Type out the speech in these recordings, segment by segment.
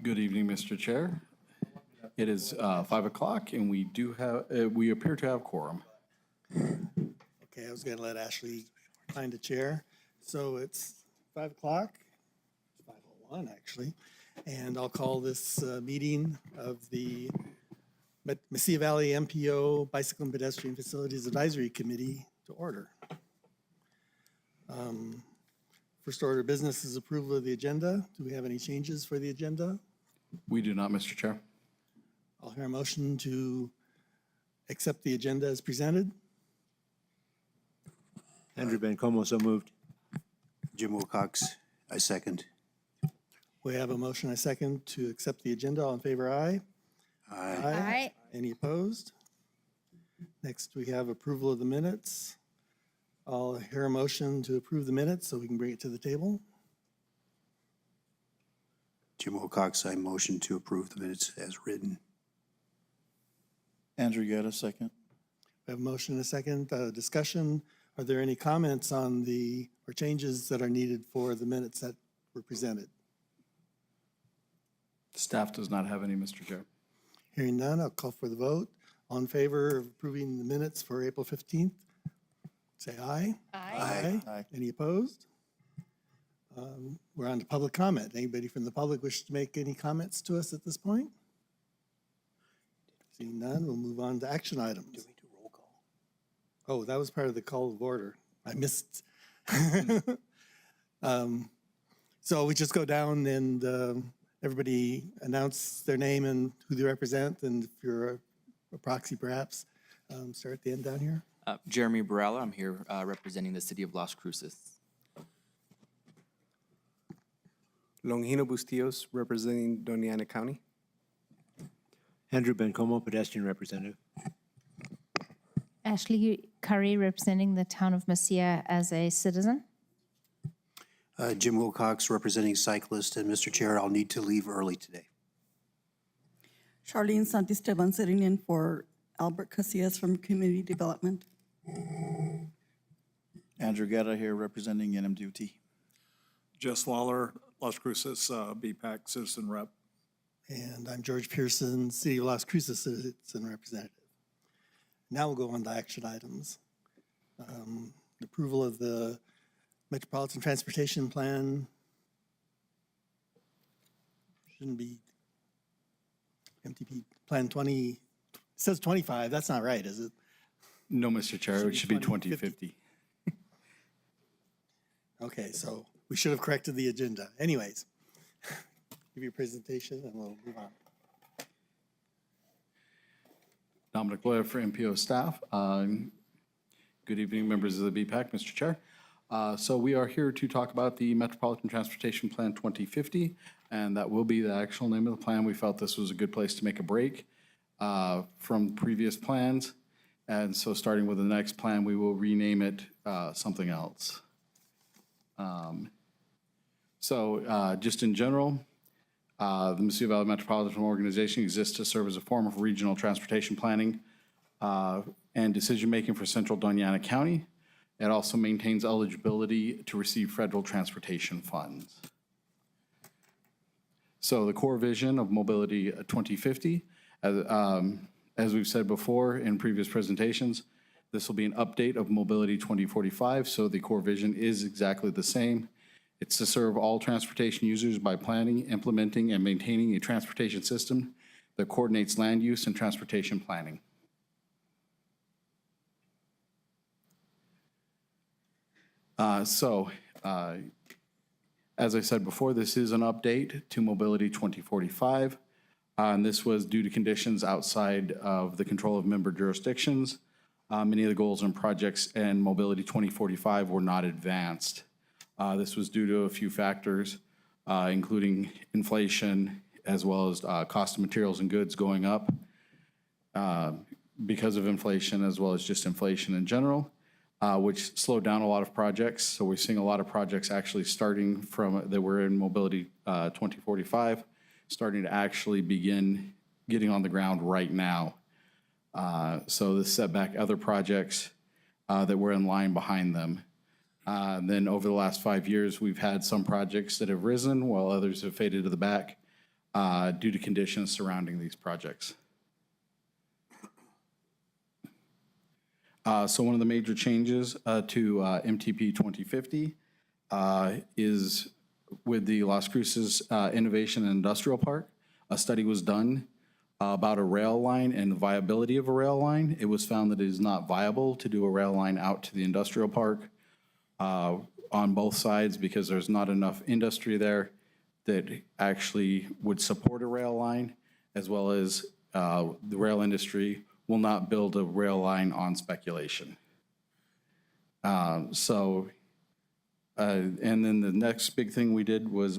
Good evening, Mr. Chair. It is 5 o'clock, and we appear to have quorum. Okay, I was going to let Ashley find a chair. So it's 5 o'clock, 5:01 actually, and I'll call this meeting of the Mesilla Valley MPO Bicycle and Pedestrian Facilities Advisory Committee to order. First order of business is approval of the agenda. Do we have any changes for the agenda? We do not, Mr. Chair. I'll hear a motion to accept the agenda as presented. Andrew Bencomo, so moved. Jim Wilcox, I second. We have a motion, a second, to accept the agenda. All in favor, aye. Aye. Aye. Any opposed? Next, we have approval of the minutes. I'll hear a motion to approve the minutes so we can bring it to the table. Jim Wilcox, I motion to approve the minutes as written. Andrew Guerra, second. We have a motion and a second. Discussion. Are there any comments on or changes that are needed for the minutes that were presented? Staff does not have any, Mr. Chair. Hearing none, I'll call for the vote. All in favor of approving the minutes for April 15th, say aye. Aye. Aye. Any opposed? We're on to public comment. Anybody from the public wish to make any comments to us at this point? Seeing none, we'll move on to action items. Do we do roll call? Oh, that was part of the call of order. I missed. So we just go down and everybody announce their name and who they represent, and if you're a proxy perhaps, start at the end down here. Jeremy Barella, I'm here representing the city of Las Cruces. Longino Bustillos, representing Doña County. Andrew Bencomo, pedestrian representative. Ashley Curry, representing the town of Mesilla as a citizen. Jim Wilcox, representing cyclist, and Mr. Chair, I'll need to leave early today. Charlene Santisteban sitting in for Albert Casillas from Community Development. Andrew Guerra here representing NMDOT. Jess Lawler, Las Cruces, BPAC Citizen Rep. And I'm George Pearson, City of Las Cruces Citizen Representative. Now we'll go on to action items. Approval of the Metropolitan Transportation Plan. Shouldn't be MTP Plan 20, it says 25, that's not right, is it? No, Mr. Chair, it should be 2050. Okay, so we should have corrected the agenda. Anyways, give your presentation and we'll move on. Dominic Loya for MPO staff. Good evening, members of the BPAC, Mr. Chair. So we are here to talk about the Metropolitan Transportation Plan 2050, and that will be the actual name of the plan. We felt this was a good place to make a break from previous plans. And so starting with the next plan, we will rename it something else. Just in general, the Mesilla Valley Metropolitan Organization exists to serve as a form of regional transportation planning and decision-making for central Doña County. It also maintains eligibility to receive federal transportation funds. So the core vision of Mobility 2050, as we've said before in previous presentations, this will be an update of Mobility 2045, so the core vision is exactly the same. It's to serve all transportation users by planning, implementing, and maintaining a transportation system that coordinates land use and transportation planning. As I said before, this is an update to Mobility 2045, and this was due to conditions outside of the control of member jurisdictions. Many of the goals and projects in Mobility 2045 were not advanced. This was due to a few factors, including inflation, as well as cost of materials and goods going up because of inflation, as well as just inflation in general, which slowed down a lot of projects. So we're seeing a lot of projects actually starting from that were in Mobility 2045, starting to actually begin getting on the ground right now. So this set back other projects that were in line behind them. Then over the last 5 years, we've had some projects that have risen while others have faded to the back. due to conditions surrounding these projects. So one of the major changes to MTP 2050 is with the Las Cruces Innovation and Industrial Park. A study was done about a rail line and the viability of a rail line. It was found that it is not viable to do a rail line out to the industrial park on both sides because there's not enough industry there that actually would support a rail line, as well as the rail industry will not build a rail line on speculation. And then the next big thing we did was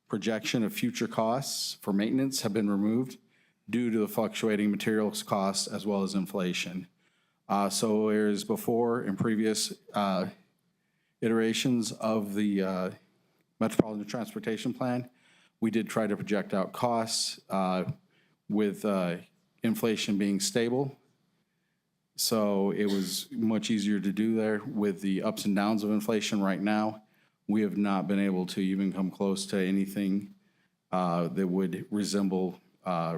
projection of future costs for maintenance have been removed due to the fluctuating materials costs as well as inflation. So whereas before in previous iterations of the Metropolitan Transportation Plan, we did try to project out costs with inflation being stable. So it was much easier to do there. With the ups and downs of inflation right now, we have not been able to even come close to anything that would resemble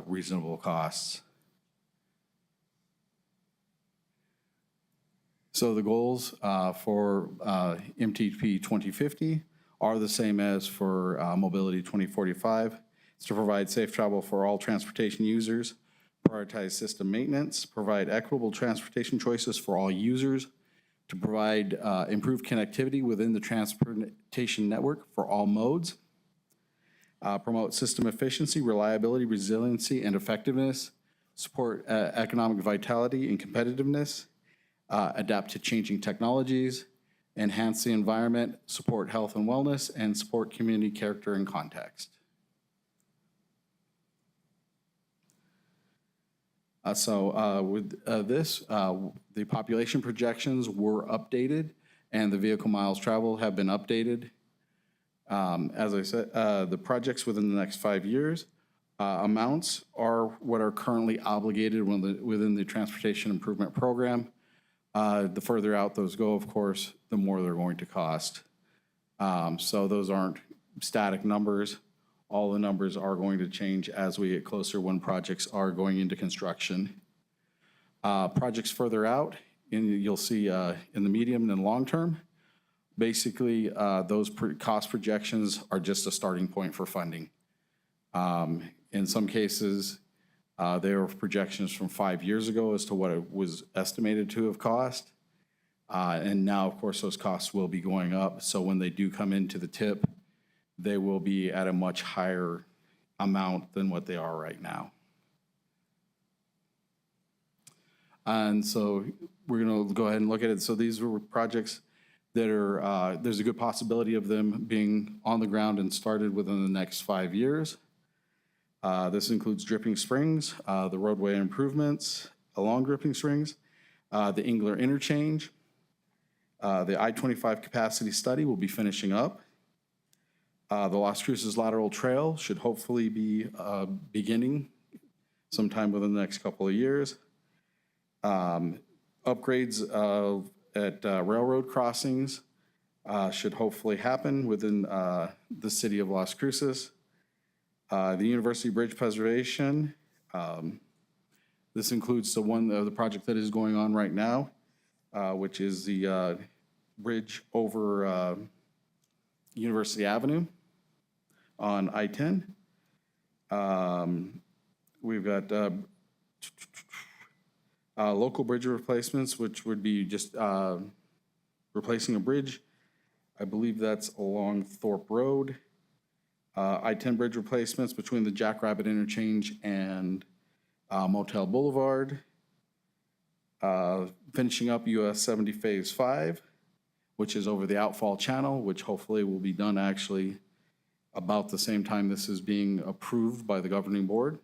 reasonable costs. So the goals for MTP 2050 are the same as for Mobility 2045. It's to provide safe travel for all transportation users, prioritize system maintenance, provide equitable transportation choices for all users, to provide improved connectivity within the transportation network for all modes, promote system efficiency, reliability, resiliency, and effectiveness, support economic vitality and competitiveness, adapt to changing technologies, enhance the environment, support health and wellness, and support community character and context. With this, the population projections were updated and the vehicle miles traveled have been updated. As I said, the projects within the next 5 years, amounts are what are currently obligated within the Transportation Improvement Program. The further out those go, of course, the more they're going to cost. So those aren't static numbers. All the numbers are going to change as we get closer when projects are going into construction. Projects further out, you'll see in the medium and long term, basically those cost projections are just a starting point for funding. In some cases, there were projections from 5 years ago as to what it was estimated to have cost. And now, of course, those costs will be going up. So when they do come into the tip, they will be at a much higher amount than what they are right now. And so we're going to go ahead and look at it. So these were projects that are, there's a good possibility of them being on the ground and started within the next 5 years. This includes Dripping Springs, the roadway improvements along Dripping Springs, the Engler Interchange, the I-25 capacity study will be finishing up. The Las Cruces Lateral Trail should hopefully be beginning sometime within the next couple of years. Upgrades at railroad crossings should hopefully happen within the city of Las Cruces. The University Bridge Preservation, this includes the project that is going on right now, which is the bridge over University Avenue on I-10. We've got local bridge replacements, which would be just replacing a bridge. I believe that's along Thorpe Road. I-10 bridge replacements between the Jackrabbit Interchange and Motel Boulevard. Finishing up US 70 Phase 5, which is over the outfall channel, which hopefully will be done actually about the same time this is being approved by the governing board.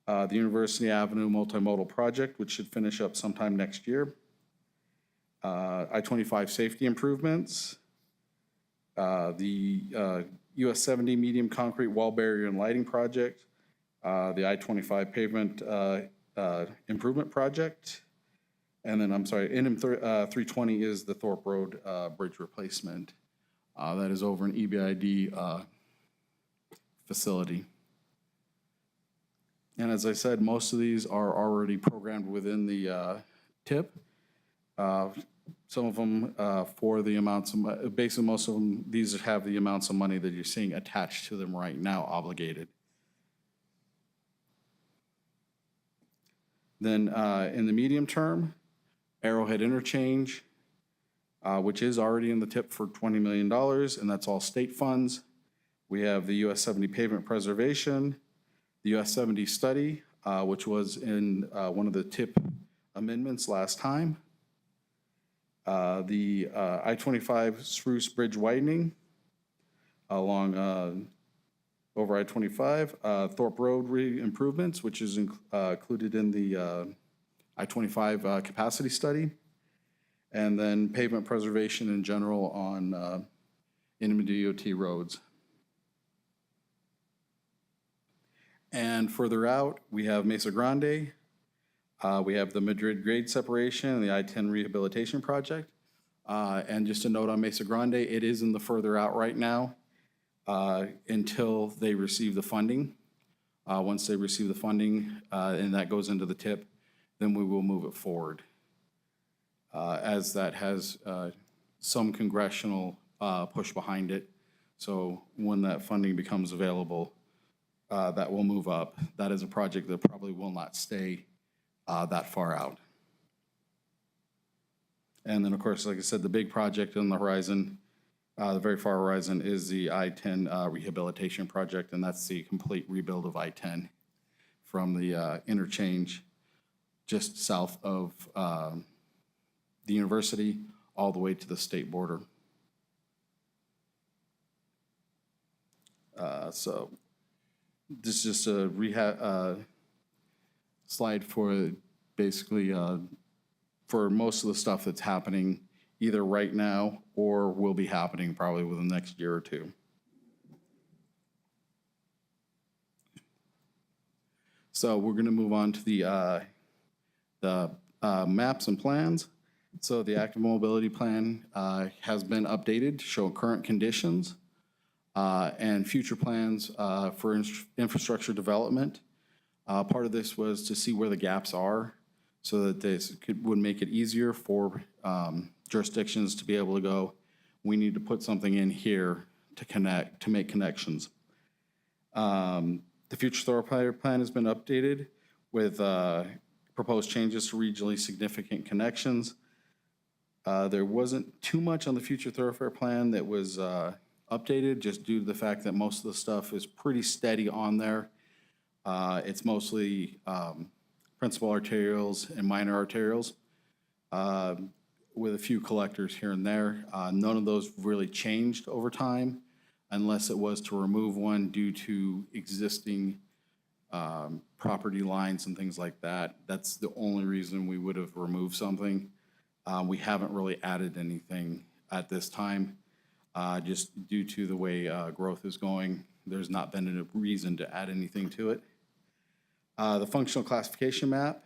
The University Avenue Multimodal Project, which should finish up sometime next year. I-25 safety improvements. The US 70 medium concrete wall barrier and lighting project. The I-25 pavement improvement project. And then, I'm sorry, NM 320 is the Thorpe Road bridge replacement. That is over an EBID facility. And as I said, most of these are already programmed within the TIP. Some of them for the amounts of, basically most of them, these have the amounts of money that you're seeing attached to them right now obligated. Then in the medium term, Arrowhead Interchange, which is already in the TIP for $20 million, and that's all state funds. We have the US 70 pavement preservation, the US 70 study, which was in one of the TIP amendments last time. The I-25 Spruce Bridge widening along over I-25, Thorpe Road improvements, which is included in the I-25 capacity study, and then pavement preservation in general on DOT roads. And further out, we have Mesa Grande. We have the Madrid grade separation and the I-10 rehabilitation project. And just a note on Mesa Grande, it is in the further out right now until they receive the funding. Once they receive the funding and that goes into the TIP, then we will move it forward. As that has some congressional push behind it. So when that funding becomes available, that will move up. That is a project that probably will not stay that far out. And then, of course, like I said, the big project on the horizon, the very far horizon, is the I-10 rehabilitation project, and that's the complete rebuild of I-10 from the interchange just south of the university all the way to the state border. So this is just a rehab slide for basically for most of the stuff that's happening either right now or will be happening probably within the next year or two. So we're going to move on to the maps and plans. So the active mobility plan has been updated to show current conditions and future plans for infrastructure development. Part of this was to see where the gaps are so that this would make it easier for jurisdictions to be able to go, we need to put something in here to make connections. The future thoroughfare plan has been updated with proposed changes to regionally significant connections. There wasn't too much on the future thoroughfare plan that was updated just due to the fact that most of the stuff is pretty steady on there. It's mostly principal arterials and minor arterials with a few collectors here and there. None of those really changed over time unless it was to remove one due to existing property lines and things like that. That's the only reason we would have removed something. We haven't really added anything at this time, just due to the way growth is going. There's not been a reason to add anything to it. The functional classification map,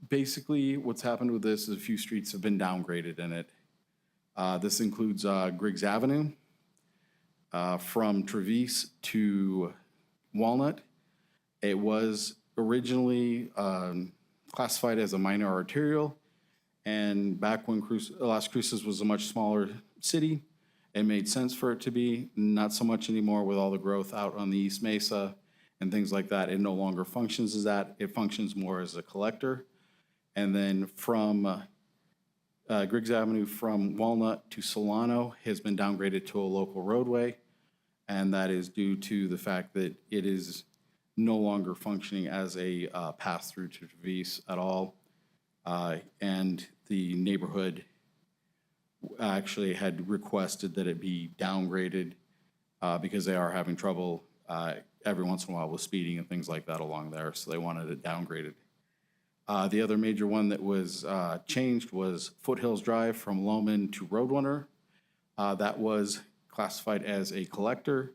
basically what's happened with this is a few streets have been downgraded in it. This includes Griggs Avenue from Trevice to Walnut. It was originally classified as a minor arterial, and back when Las Cruces was a much smaller city, it made sense for it to be. Not so much anymore with all the growth out on the East Mesa and things like that. It no longer functions as that. It functions more as a collector. And then from Griggs Avenue from Walnut to Solano has been downgraded to a local roadway. And that is due to the fact that it is no longer functioning as a pass-through to Trevice at all. And the neighborhood actually had requested that it be downgraded because they are having trouble every once in a while with speeding and things like that along there, so they wanted it downgraded. The other major one that was changed was Foothills Drive from Loman to Roadrunner. That was classified as a collector.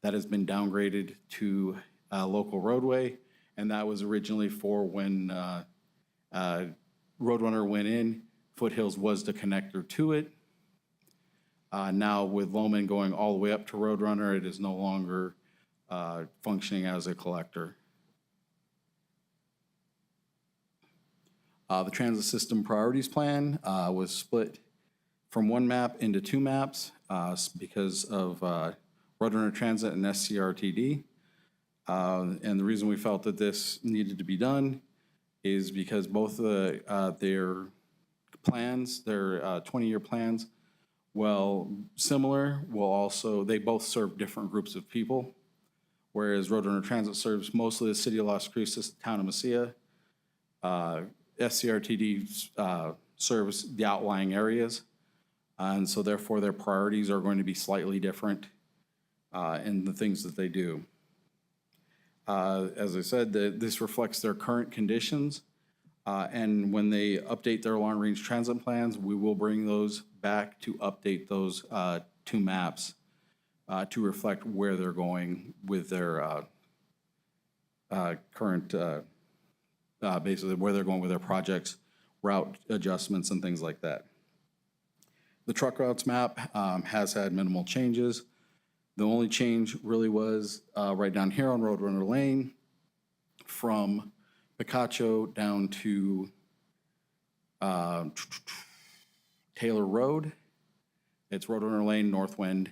That has been downgraded to a local roadway, and that was originally for when Roadrunner went in. Foothills was the connector to it. Now with Loman going all the way up to Roadrunner, it is no longer functioning as a collector. The transit system priorities plan was split from one map into two maps because of Roadrunner Transit and SCRTD. And the reason we felt that this needed to be done is because both their plans, their 20-year plans, while similar, they both serve different groups of people. Whereas Roadrunner Transit serves mostly the city of Las Cruces, the town of Mesilla. SCRTD serves the outlying areas. And so therefore their priorities are going to be slightly different in the things that they do. As I said, this reflects their current conditions. And when they update their long-range transit plans, we will bring those back to update those two maps to reflect where they're going with their current, basically where they're going with their projects, route adjustments, and things like that. The truck routes map has had minimal changes. The only change really was right down here on Roadrunner Lane from Picacho down to Taylor Road. It's Roadrunner Lane, Northwind,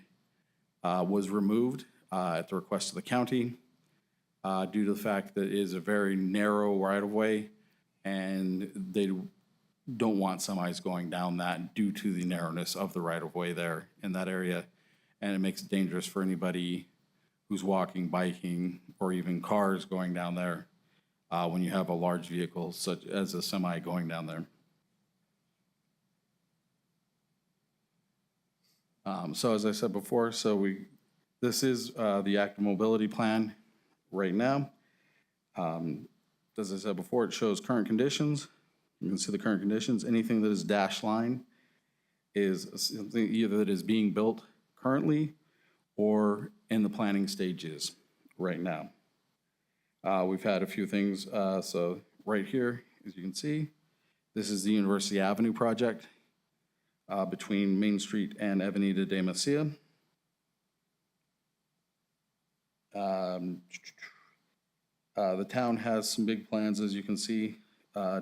was removed at the request of the county due to the fact that it is a very narrow right-of-way and they don't want semis going down that due to the narrowness of the right-of-way there in that area. And it makes it dangerous for anybody who's walking, biking, or even cars going down there when you have a large vehicle such as a semi going down there. So as I said before, this is the active mobility plan right now. As I said before, it shows current conditions. You can see the current conditions. Anything that is dashed line is something either that is being built currently or in the planning stages right now. We've had a few things. So right here, as you can see, this is the University Avenue project between Main Street and Avenida de Mesilla. The town has some big plans, as you can see,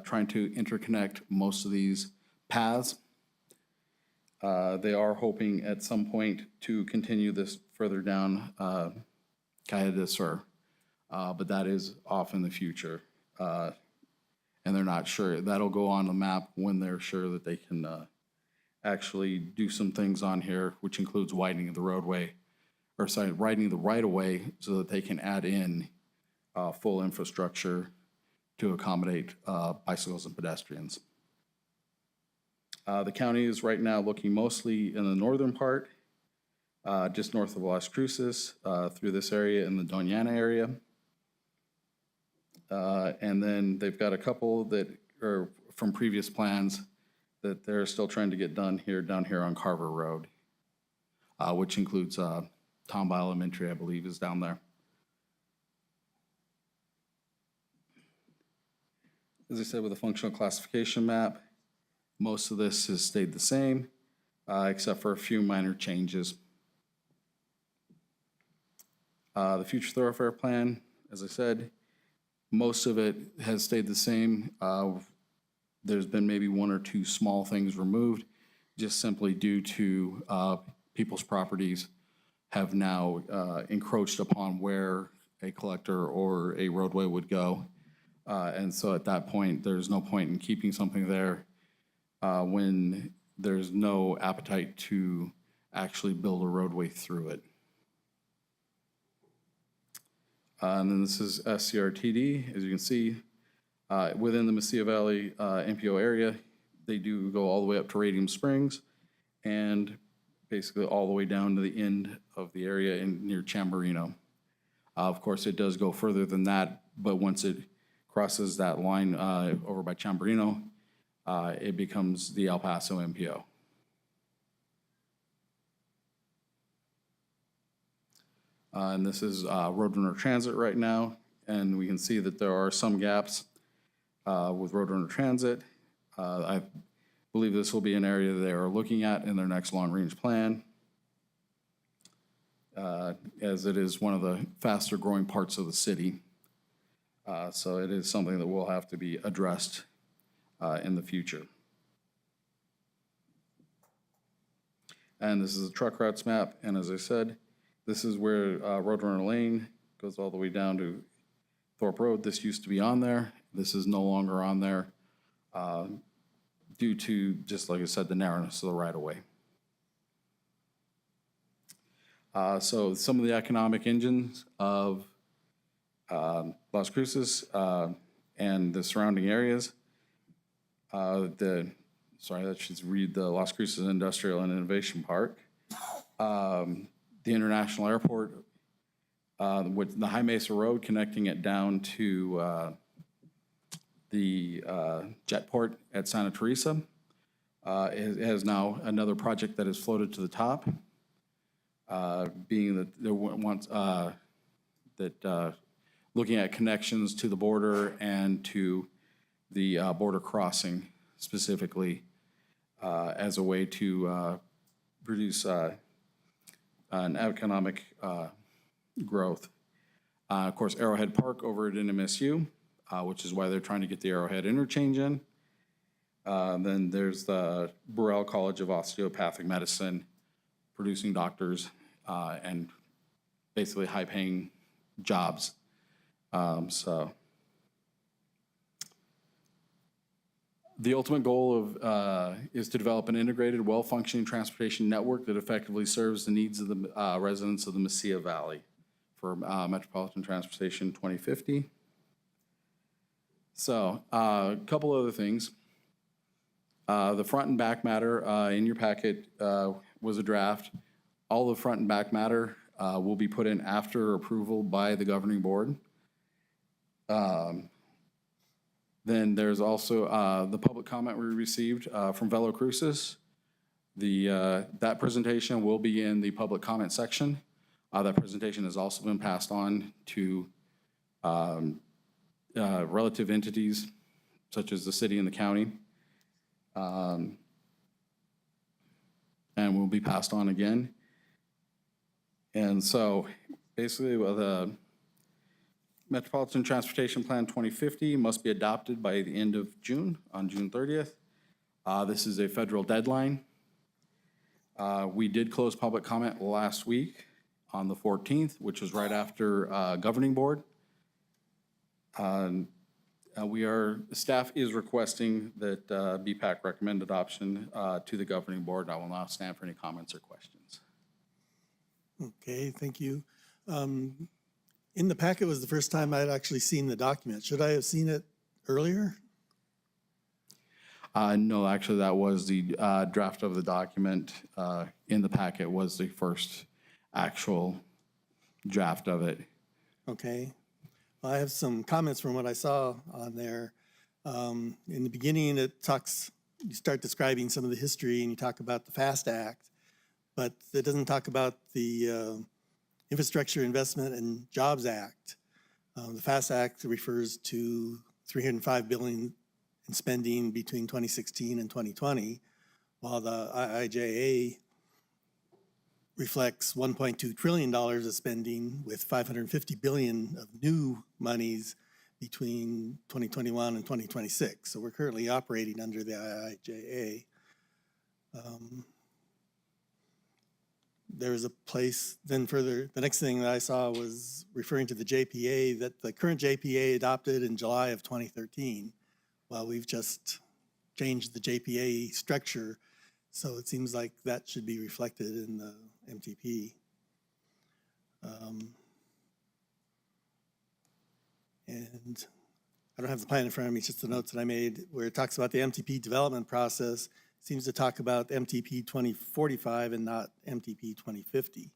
trying to interconnect most of these paths. They are hoping at some point to continue this further down Calle de Sur, but that is off in the future. And they're not sure. That'll go on the map when they're sure that they can actually do some things on here, which includes widening the roadway, or sorry, widening the right-of-way so that they can add in full infrastructure to accommodate bicycles and pedestrians. The county is right now looking mostly in the northern part, just north of Las Cruces, through this area in the Doña area. And then they've got a couple that are from previous plans that they're still trying to get done here, down here on Carver Road, which includes Tomba Elementary, I believe, is down there. As I said, with the functional classification map, most of this has stayed the same, except for a few minor changes. The future thoroughfare plan, as I said, most of it has stayed the same. There's been maybe one or two small things removed, just simply due to people's properties have now encroached upon where a collector or a roadway would go. And so at that point, there's no point in keeping something there when there's no appetite to actually build a roadway through it. And then this is SCRTD. As you can see, within the Mesilla Valley MPO area, they do go all the way up to Radium Springs and basically all the way down to the end of the area near Chamberino. Of course, it does go further than that, but once it crosses that line over by Chamberino, it becomes the El Paso MPO. And this is Roadrunner Transit right now, and we can see that there are some gaps with Roadrunner Transit. I believe this will be an area they are looking at in their next long-range plan. as it is one of the faster growing parts of the city. So it is something that will have to be addressed in the future. And this is a truck routes map, and as I said, this is where Roadrunner Lane goes all the way down to Thorpe Road. This used to be on there. This is no longer on there due to, just like I said, the narrowness of the right-of-way. So some of the economic engines of Las Cruces and the surrounding areas. Sorry, that should read the Las Cruces Industrial and Innovation Park. The International Airport, with the High Mesa Road connecting it down to the Jetport at Santa Teresa. It has now another project that is floated to the top, being that there wants looking at connections to the border and to the border crossing specifically as a way to produce an economic growth. Of course, Arrowhead Park over at NMSU, which is why they're trying to get the Arrowhead interchange in. Then there's the Burrell College of Osteopathic Medicine, producing doctors and basically high-paying jobs. So the ultimate goal of is to develop an integrated, well-functioning transportation network that effectively serves the needs of the residents of the Mesilla Valley for Metropolitan Transportation 2050. So a couple other things. The front and back matter in your packet was a draft. All the front and back matter will be put in after approval by the governing board. Then there's also the public comment we received from Velo Cruces. That presentation will be in the public comment section. That presentation has also been passed on to relative entities such as the city and the county. And will be passed on again. And so basically the Metropolitan Transportation Plan 2050 must be adopted by the end of June, on June 30th. This is a federal deadline. We did close public comment last week on the 14th, which was right after governing board. Staff is requesting that BPAC recommend adoption to the governing board. I will now stand for any comments or questions. Okay, thank you. In the packet was the first time I'd actually seen the document. Should I have seen it earlier? No, actually, that was the draft of the document in the packet was the first actual draft of it. Okay. Well, I have some comments from what I saw on there. In the beginning, you start describing some of the history and you talk about the FAST Act, but it doesn't talk about the Infrastructure Investment and Jobs Act. The FAST Act refers to $305 billion in spending between 2016 and 2020, while the IIJA reflects $1.2 trillion of spending with $550 billion of new monies between 2021 and 2026. So we're currently operating under the IIJA. There was a place then further, the next thing that I saw was referring to the JPA, that the current JPA adopted in July of 2013. Well, we've just changed the JPA structure, so it seems like that should be reflected in the MTP. And I don't have the plan in front of me, it's just the notes that I made where it talks about the MTP development process. It seems to talk about MTP 2045 and not MTP 2050.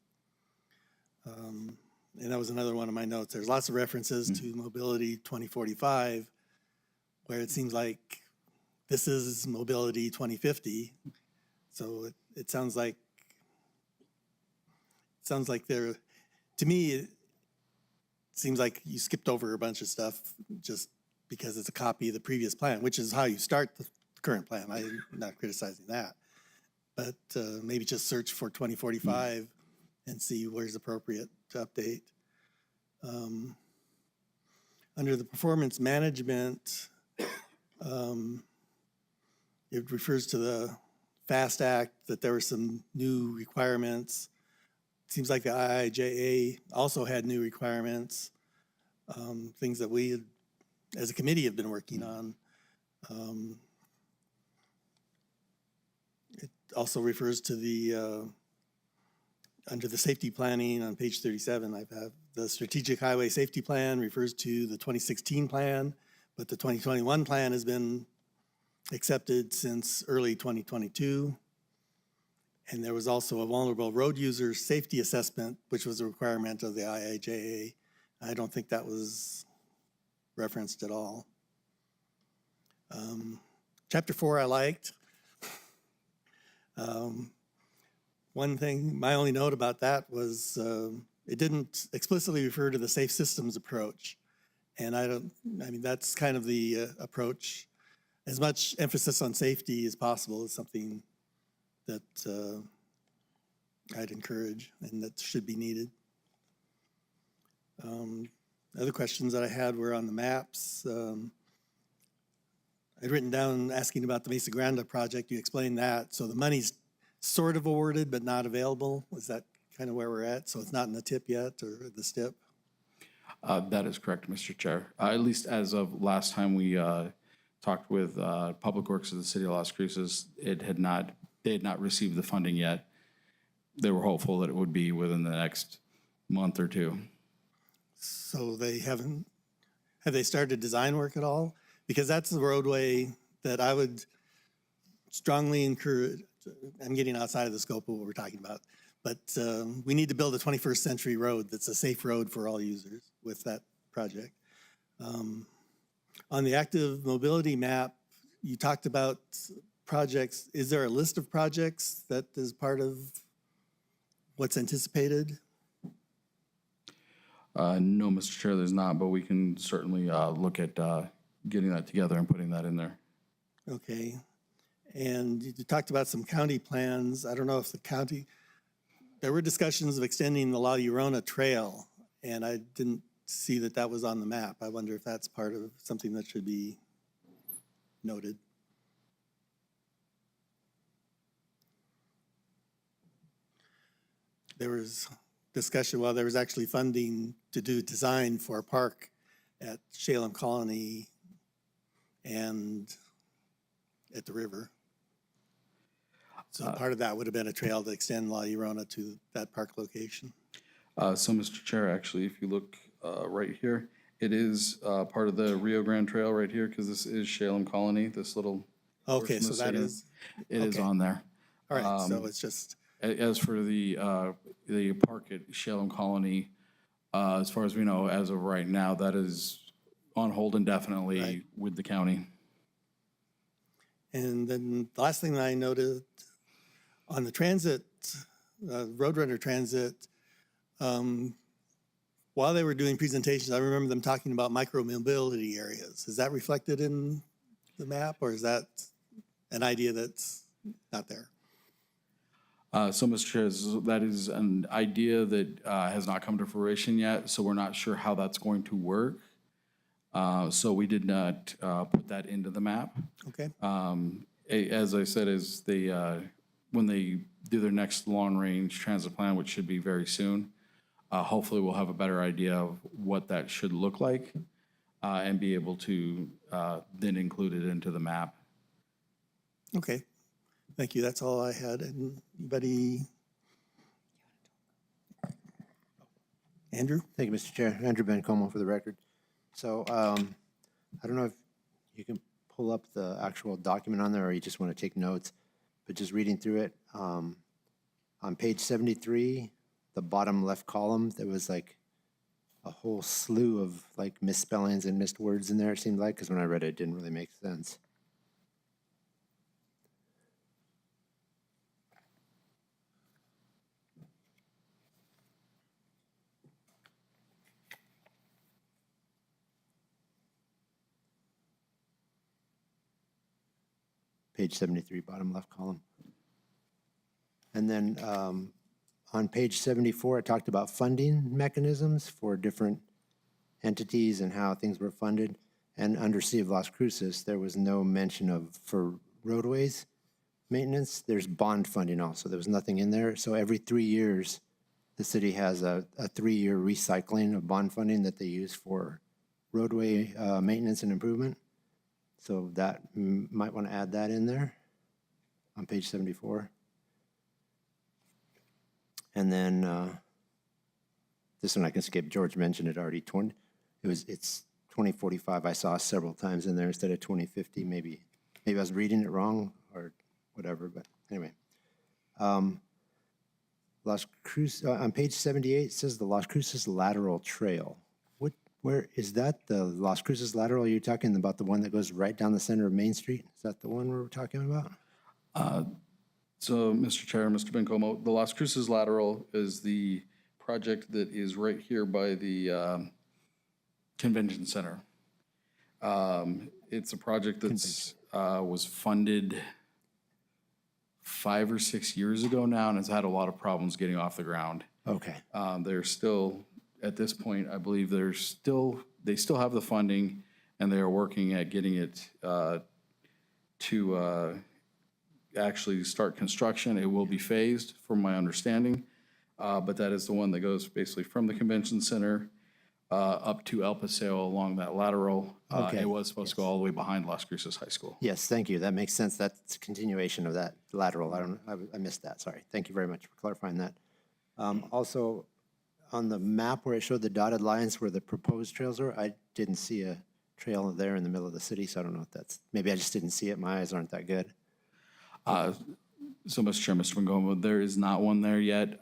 And that was another one of my notes. There's lots of references to Mobility 2045, where it seems like this is Mobility 2050. So it sounds like they're, to me, it seems like you skipped over a bunch of stuff just because it's a copy of the previous plan, which is how you start the current plan. I'm not criticizing that. But maybe just search for 2045 and see where's appropriate to update. Under the performance management, it refers to the FAST Act, that there were some new requirements. Seems like the IIJA also had new requirements, things that we, as a committee, have been working on. It also refers to the, under the safety planning on page 37, I have the Strategic Highway Safety Plan refers to the 2016 plan, but the 2021 plan has been accepted since early 2022. And there was also a vulnerable road user safety assessment, which was a requirement of the IIJA. I don't think that was referenced at all. Chapter 4 I liked. One thing, my only note about that was it didn't explicitly refer to the safe systems approach. And I mean, that's kind of the approach. As much emphasis on safety as possible is something that I'd encourage and that should be needed. Other questions that I had were on the maps. I'd written down asking about the Mesa Grande project. You explained that. So the money's sort of awarded but not available. Is that kind of where we're at? So it's not in the tip yet or the STIP? That is correct, Mr. Chair. At least as of last time we talked with Public Works of the City of Las Cruces, they had not received the funding yet. They were hopeful that it would be within the next month or two. So they have they started design work at all? Because that's the roadway that I would strongly encourage. I'm getting outside of the scope of what we're talking about, but we need to build a 21st century road that's a safe road for all users with that project. On the active mobility map, you talked about projects. Is there a list of projects that is part of what's anticipated? No, Mr. Chair, there's not, but we can certainly look at getting that together and putting that in there. Okay. And you talked about some county plans. I don't know if the county, there were discussions of extending the La Llorona Trail, and I didn't see that that was on the map. I wonder if that's part of something that should be noted. There was discussion, well, there was actually funding to do design for a park at Shalem Colony and at the river. So part of that would have been a trail to extend La Llorona to that park location. So, Mr. Chair, actually, if you look right here, it is part of the Rio Grande Trail right here, because this is Shalem Colony, this little. Okay, portion so of that Salem. is, It is okay. on there. All right, so it's just, As for the park at Shalem Colony, as far as we know, as of right now, that is on hold indefinitely Right. with the county. and then the last thing that I noted on the transit, Roadrunner Transit, while they were doing presentations, I remember them talking about micro-mobility areas. Is that reflected in the map, or is that an idea that's not there? So, Mr. Chair, that is an idea that has not come to fruition yet, so we're not sure how that's going to work. So we did not put that into the map. Okay, As I said, as they, when they do their next long-range transit plan, which should be very soon, hopefully we'll have a better idea of what that should look like and be able to then include it into the map. okay. Thank you. That's all I had. Anybody? Andrew? Thank you, Mr. Chair. Andrew Bencomo for the record. So I don't know if you can pull up the actual document on there or you just want to take notes, but just reading through it, on page 73, the bottom left column, there was like a whole slew of like misspellings and missed words in there, it seemed like, because when I read it, it didn't really make sense. Page 73, bottom left column. And then On page 74, it talked about funding mechanisms for different entities and how things were funded. And under City of Las Cruces, there was no mention of, for roadways maintenance, there's bond funding also. There was nothing in there. So every 3 years, the city has a 3-year recycling of bond funding that they use for roadway maintenance and improvement. So that, might want to add that in there on page 74. And then this one I can skip. George mentioned it already. It's 2045. I saw several times in there instead of 2050. Maybe I was reading it wrong or whatever. But anyway, Las Cruces on page 78 it says the Las Cruces lateral trail. Where is that? The Las Cruces lateral? Are you talking about the one that goes right down the center of Main Street? Is that the one we're talking about? So, Mr. Chair, Mr. Bencomo, the Las Cruces lateral is the project that is right here by the convention center. It's a project that's was funded 5 or 6 years ago now and has had a lot of problems getting off the ground. Okay. They're still, at this point, I believe they still have the funding and they are working at getting it to actually start construction. It will be phased from my understanding, but that is the one that goes basically from the convention center up to El Paseo along that lateral. Okay. It was supposed to go all the way behind Las Cruces High School. Yes, thank you. That makes sense. That's a continuation of that lateral. I missed that. Sorry. Thank you very much for clarifying that. Also, on the map where it showed the dotted lines where the proposed trails are, I didn't see a trail there in the middle of the city, so I don't know if that's, maybe I just didn't see it. My eyes aren't that good. So, Mr. Chair, Mr. Mangoma, there is not one there yet,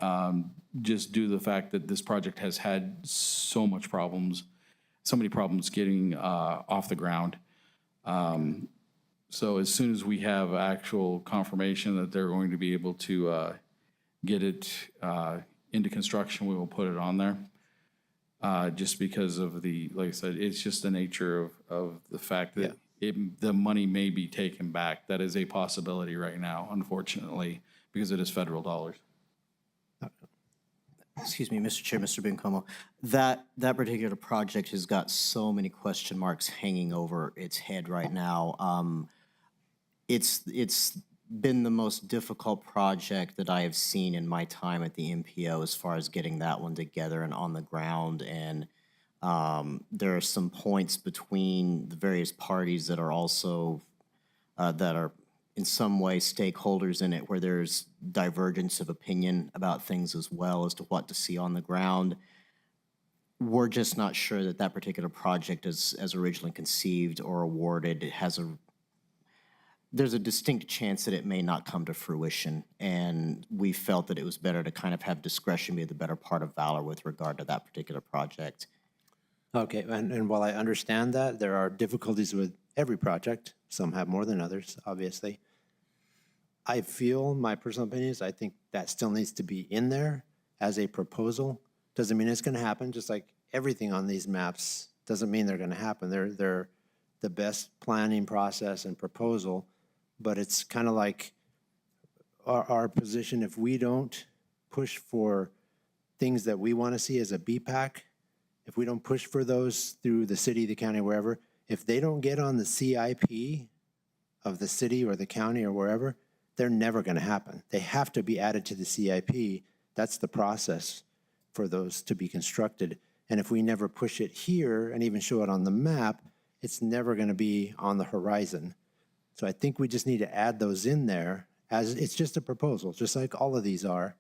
just due to the fact that this project has had so many problems getting off the ground. So as soon as we have actual confirmation that they're going to be able to get it into construction, we will put it on there. Just because of the, like I said, it's just the nature of the fact that the money may be taken back. That is a possibility right now, unfortunately, because it is federal dollars. Excuse me, Mr. Chair, Mr. Bencomo. That particular project has got so many question marks hanging over its head right now. It's been the most difficult project that I have seen in my time at the MPO as far as getting that one together and on the ground. And there are some points between the various parties that are also, that are in some way stakeholders in it where there's divergence of opinion about things as well as to what to see on the ground. We're just not sure that that particular project as originally conceived or awarded, it has there's a distinct chance that it may not come to fruition. And we felt that it was better to kind of have discretion be the better part of valor with regard to that particular project. Okay, and while I understand that, there are difficulties with every project. Some have more than others, obviously. I feel, my personal opinion is, I think that still needs to be in there as a proposal. Doesn't mean it's going to happen, just like everything on these maps doesn't mean they're going to happen. They're the best planning process and proposal, but it's kind of like our position, if we don't push for things that we want to see as a BPAC, if we don't push for those through the city, the county, wherever, if they don't get on the CIP of the city or the county or wherever, they're never going to happen. They have to be added to the CIP. That's the process for those to be constructed. And if we never push it here and even show it on the map, it's never going to be on the horizon. So I think we just need to add those in there as it's just a proposal, just like all of these are.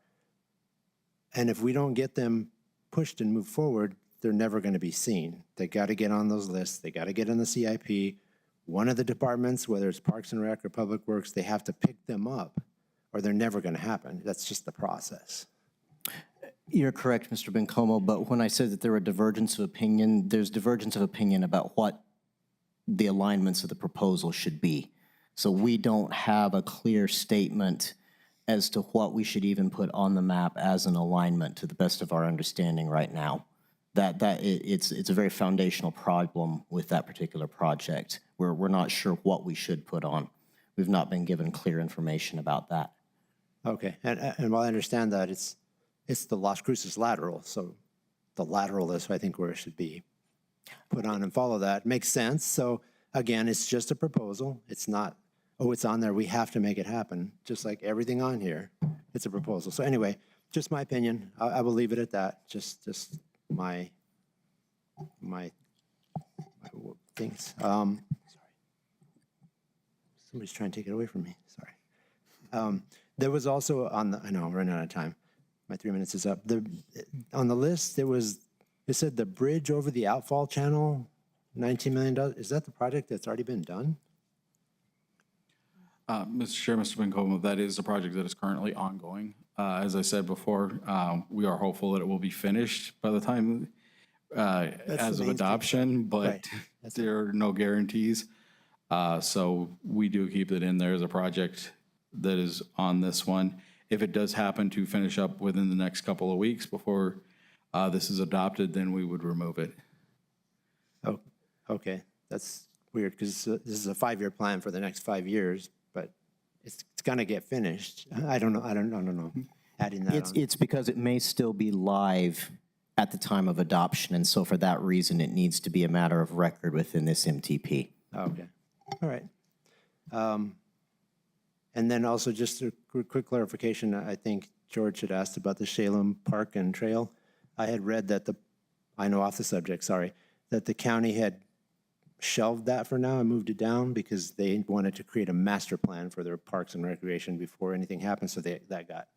And if we don't get them pushed and move forward, they're never going to be seen. They got to get on those lists. They got to get on the CIP. One of the departments, whether it's Parks and Rec or Public Works, they have to pick them up or they're never going to happen. That's just the process. You're correct, Mr. Bencomo, but when I said that there were divergence of opinion, there's divergence of opinion about what the alignments of the proposal should be. So we don't have a clear statement as to what we should even put on the map as an alignment to the best of our understanding right now. It's a very foundational problem with that particular project where we're not sure what we should put on. We've not been given clear information about that. Okay, and while I understand that, it's it's the Las Cruces lateral, so the lateral is, I think, where it should be put on and follow that. Makes sense. So again, it's just a proposal. It's not, oh, it's on there, we have to make it happen. Just like everything on here, it's a proposal. So anyway, just my opinion. I will leave it at that. Just my things. Sorry. Somebody's trying to take it away from me. Sorry. There was also on the, I know I'm running out of time. My 3 minutes is up. On the list, it said the bridge over the outfall channel, $19 million. Is that the project that's already been done? Mr. Chair, Mr. Bencomo, that is a project that is currently ongoing. As I said before, we are hopeful that it will be finished by the time as of main street adoption, but Right. there are no guarantees. So we do keep it in there as a project that is on this one. If it does happen to finish up within the next couple of weeks before this is adopted, then we would remove it. Oh, okay. That's weird because this is a 5-year plan for the next 5 years, but it's going to get finished. I don't know. I don't know. Adding that on. It's because it may still be live at the time of adoption, and so for that reason, it needs to be a matter of record within this MTP. Okay. All right. And then also just a quick clarification, I think George had asked about the Shalem Park and Trail. I had read that I know off the subject, sorry, that the county had shelved that for now and moved it down because they wanted to create a master plan for their parks and recreation before anything happened, so that got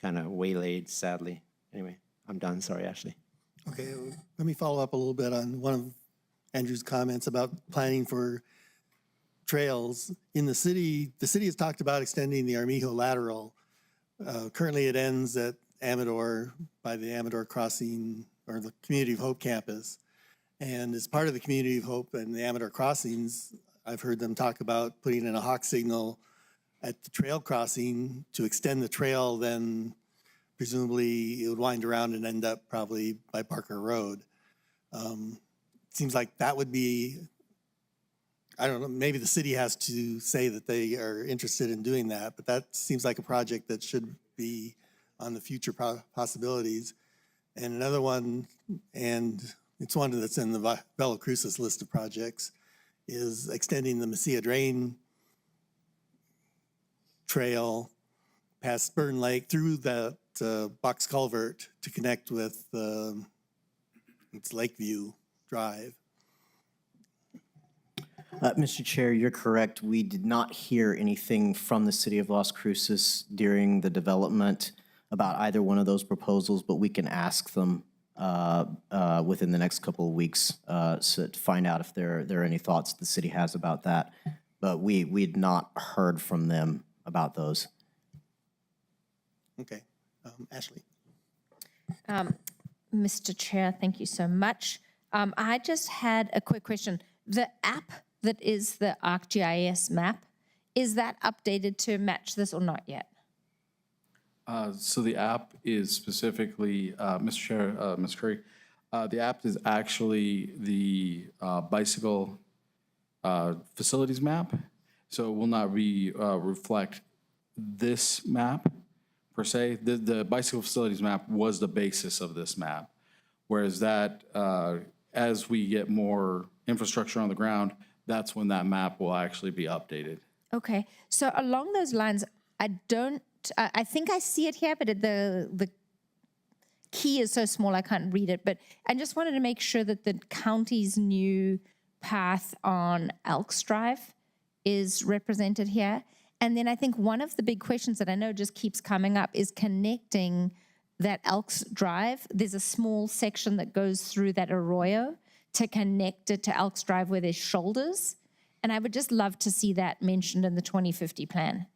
kind of waylaid, sadly. Anyway, I'm done. Sorry, Ashley. Okay, let me follow up a little bit on one of Andrew's comments about planning for trails. In the city has talked about extending the Armijo lateral. Currently, it ends at Amador by the Amador Crossing or the Community of Hope campus. And as part of the Community of Hope and the Amador Crossings, I've heard them talk about putting in a hawk signal at the trail crossing to extend the trail, then presumably it would wind around and end up probably by Parker Road. Seems like that would be, I don't know, maybe the city has to say that they are interested in doing that, but that seems like a project that should be on the future possibilities. And another one, and it's one that's in the Bella Cruces list of projects, is extending the Mesilla Drain Trail past Burn Lake through that box culvert to connect with it's Lakeview Drive. Mr. Chair, you're correct. We did not hear anything from the city of Las Cruces during the development about either one of those proposals, but we can ask them within the next couple of weeks to find out if there are any thoughts the city has about that. But we had not heard from them about those. Okay, Ashley. Mr. Chair, thank you so much. I just had a quick question. The app that is the ArcGIS map, is that updated to match this or not yet? So the app is specifically, Mr. Chair, Ms. Curry, the app is actually the bicycle facilities map. So it will not reflect this map per se. The bicycle facilities map was the basis of this map. Whereas that, as we get more infrastructure on the ground, that's when that map will actually be updated. Okay, so along those lines, I think I see it here, but the key is so small I can't read it. But I just wanted to make sure that the county's new path on Elks Drive is represented here. And then I think one of the big questions that I know just keeps coming up is connecting that Elks Drive. There's a small section that goes through that arroyo to connect it to Elks Drive where there's shoulders. And I would just love to see that mentioned in the 2050 plan.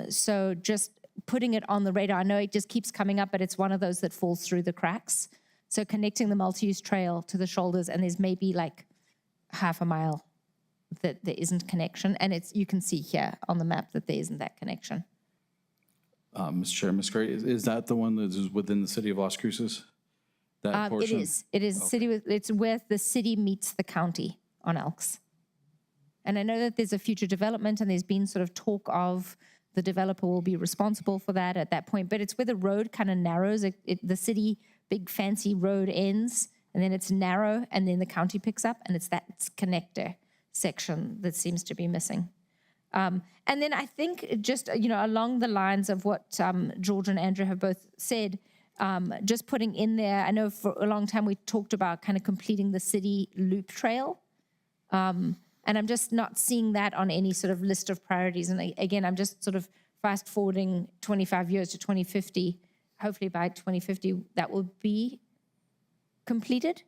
So just putting it on the radar. I know it just keeps coming up, but it's one of those that falls through the cracks. So connecting the multi-use trail to the shoulders, and there's maybe like half a mile that there isn't connection. And you can see here on the map that there isn't that connection. Mr. Chair, Ms. Curry, is that the one that is within the city of Las Cruces? That portion? It is. It is it's where the city meets the county on Elks. And I know that there's a future development, and there's been sort of talk of the developer will be responsible for that at that point. But it's where the road kind of narrows. The city big fancy road ends, and then it's narrow, and then the county picks up, and it's that connector section that seems to be missing. And then I think just, along the lines of what George and Andrew have both said, just putting in there, I know for a long time we talked about kind of completing the city loop trail. And I'm just not seeing that on any sort of list of priorities. And again, I'm just sort of fast forwarding 25 years to 2050. Hopefully by 2050 that will be completed.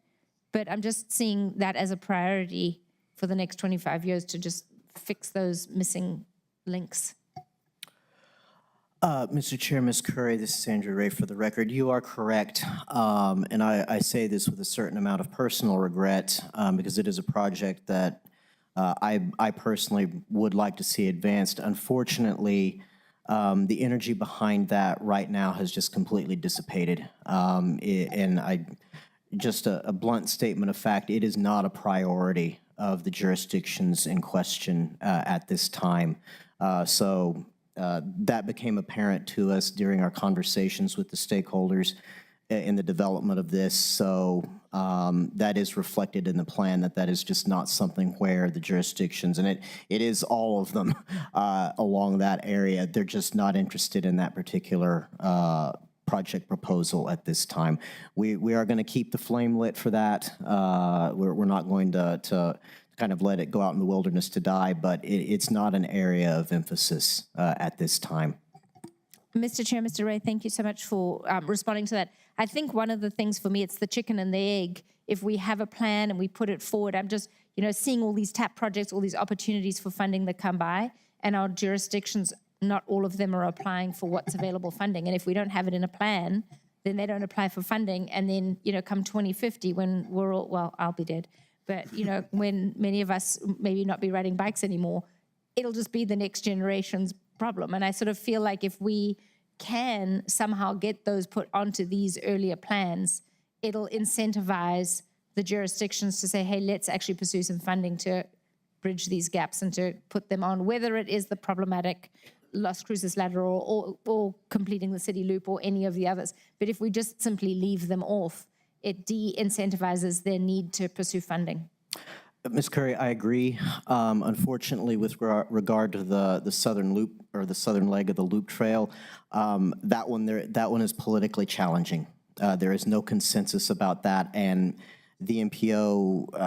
But I'm just seeing that as a priority for the next 25 years to just fix those missing links. Mr. Chair, Ms. Curry, this is Andrew Ray for the record. You are correct, and I say this with a certain amount of personal regret because it is a project that I personally would like to see advanced. Unfortunately, the energy behind that right now has just completely dissipated. Just a blunt statement of fact, it is not a priority of the jurisdictions in question at this time. That became apparent to us during our conversations with the stakeholders in the development of this. So that is reflected in the plan that is just not something where the jurisdictions, and it is all of them along that area, they're just not interested in that particular project proposal at this time. We are going to keep the flame lit for that. We're not going to kind of let it go out in the wilderness to die, but it's not an area of emphasis at this time. Mr. Chair, Mr. Ray, thank you so much for responding to that. I think one of the things for me, it's the chicken and the egg. If we have a plan and we put it forward, I'm just, seeing all these TAP projects, all these opportunities for funding that come by, and our jurisdictions, not all of them are applying for what's available funding. And if we don't have it in a plan, then they don't apply for funding. And then, come 2050, when we're all, well, I'll be dead. But, when many of us maybe not be riding bikes anymore, it'll just be the next generation's problem. And I sort of feel like if we can somehow get those put onto these earlier plans, it'll incentivize the jurisdictions to say, hey, let's actually pursue some funding to bridge these gaps and to put them on, whether it is the problematic Las Cruces lateral or completing the city loop or any of the others. But if we just simply leave them off, it de-incentivizes their need to pursue funding. Ms. Curry, I agree. Unfortunately, with regard to the southern loop or the southern leg of the loop trail, that one is politically challenging. There is no consensus about that, and the MPO.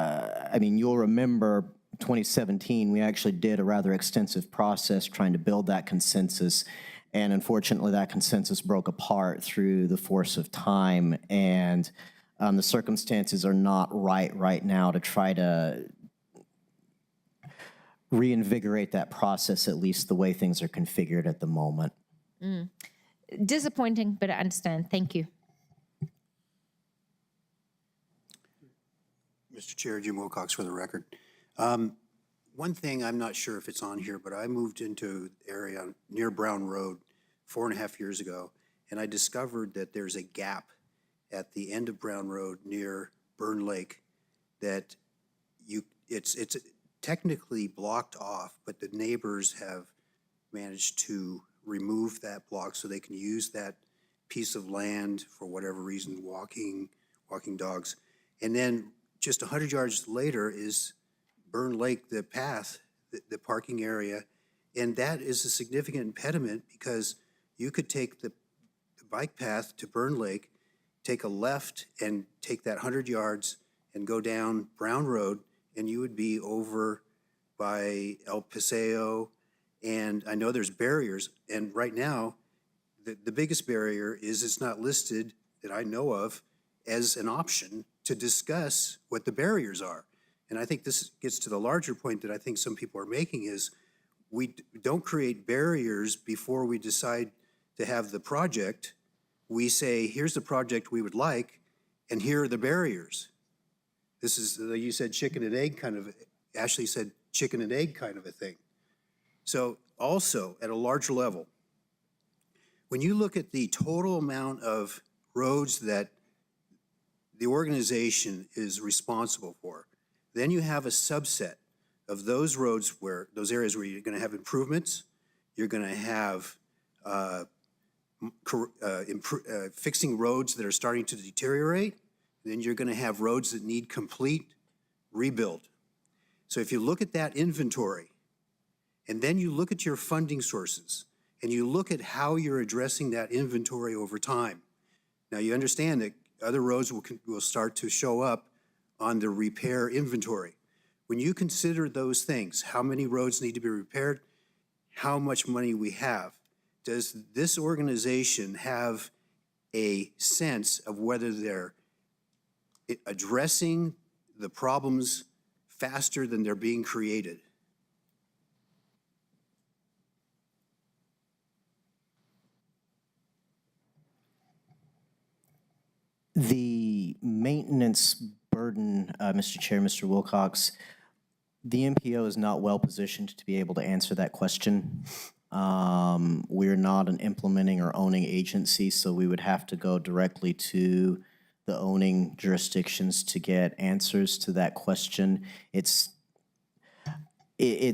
I mean, you'll remember 2017. We actually did a rather extensive process trying to build that consensus, and unfortunately, that consensus broke apart through the force of time and. The circumstances are not right now to try to reinvigorate that process, at least the way things are configured at the moment. Disappointing, but I understand. Thank you. Mr. Chair, Jim Wilcox for the record. One thing, I'm not sure if it's on here, but I moved into the area near Brown Road 4.5 years ago, and I discovered that there's a gap at the end of Brown Road near Burn Lake that it's technically blocked off, but the neighbors have managed to remove that block so they can use that piece of land for whatever reason, walking dogs. And then just 100 yards later is Burn Lake, the path, the parking area. And that is a significant impediment because you could take the bike path to Burn Lake, take a left and take that 100 yards and go down Brown Road, and you would be over by El Paseo. And I know there's barriers, and right now, the biggest barrier is it's not listed that I know of as an option to discuss what the barriers are. And I think this gets to the larger point that I think some people are making is we don't create barriers before we decide to have the project. We say, here's the project we would like, and here are the barriers. This is, you said chicken and egg kind of, Ashley said chicken and egg kind of a thing. So also, at a larger level, when you look at the total amount of roads that the organization is responsible for, then you have a subset of those roads where, those areas where you're gonna have improvements, you're going to have fixing roads that are starting to deteriorate. Then you're going to have roads that need complete rebuild. So if you look at that inventory, and then you look at your funding sources, and you look at how you're addressing that inventory over time. Now, you understand that other roads will start to show up on the repair inventory. When you consider those things, how many roads need to be repaired, how much money we have, does this organization have a sense of whether they're addressing the problems faster than they're being created? The maintenance burden, Mr. Chair, Mr. Wilcox, the MPO is not well positioned to be able to answer that question. We're not an implementing or owning agency, so we would have to go directly to the owning jurisdictions to get answers to that question. It's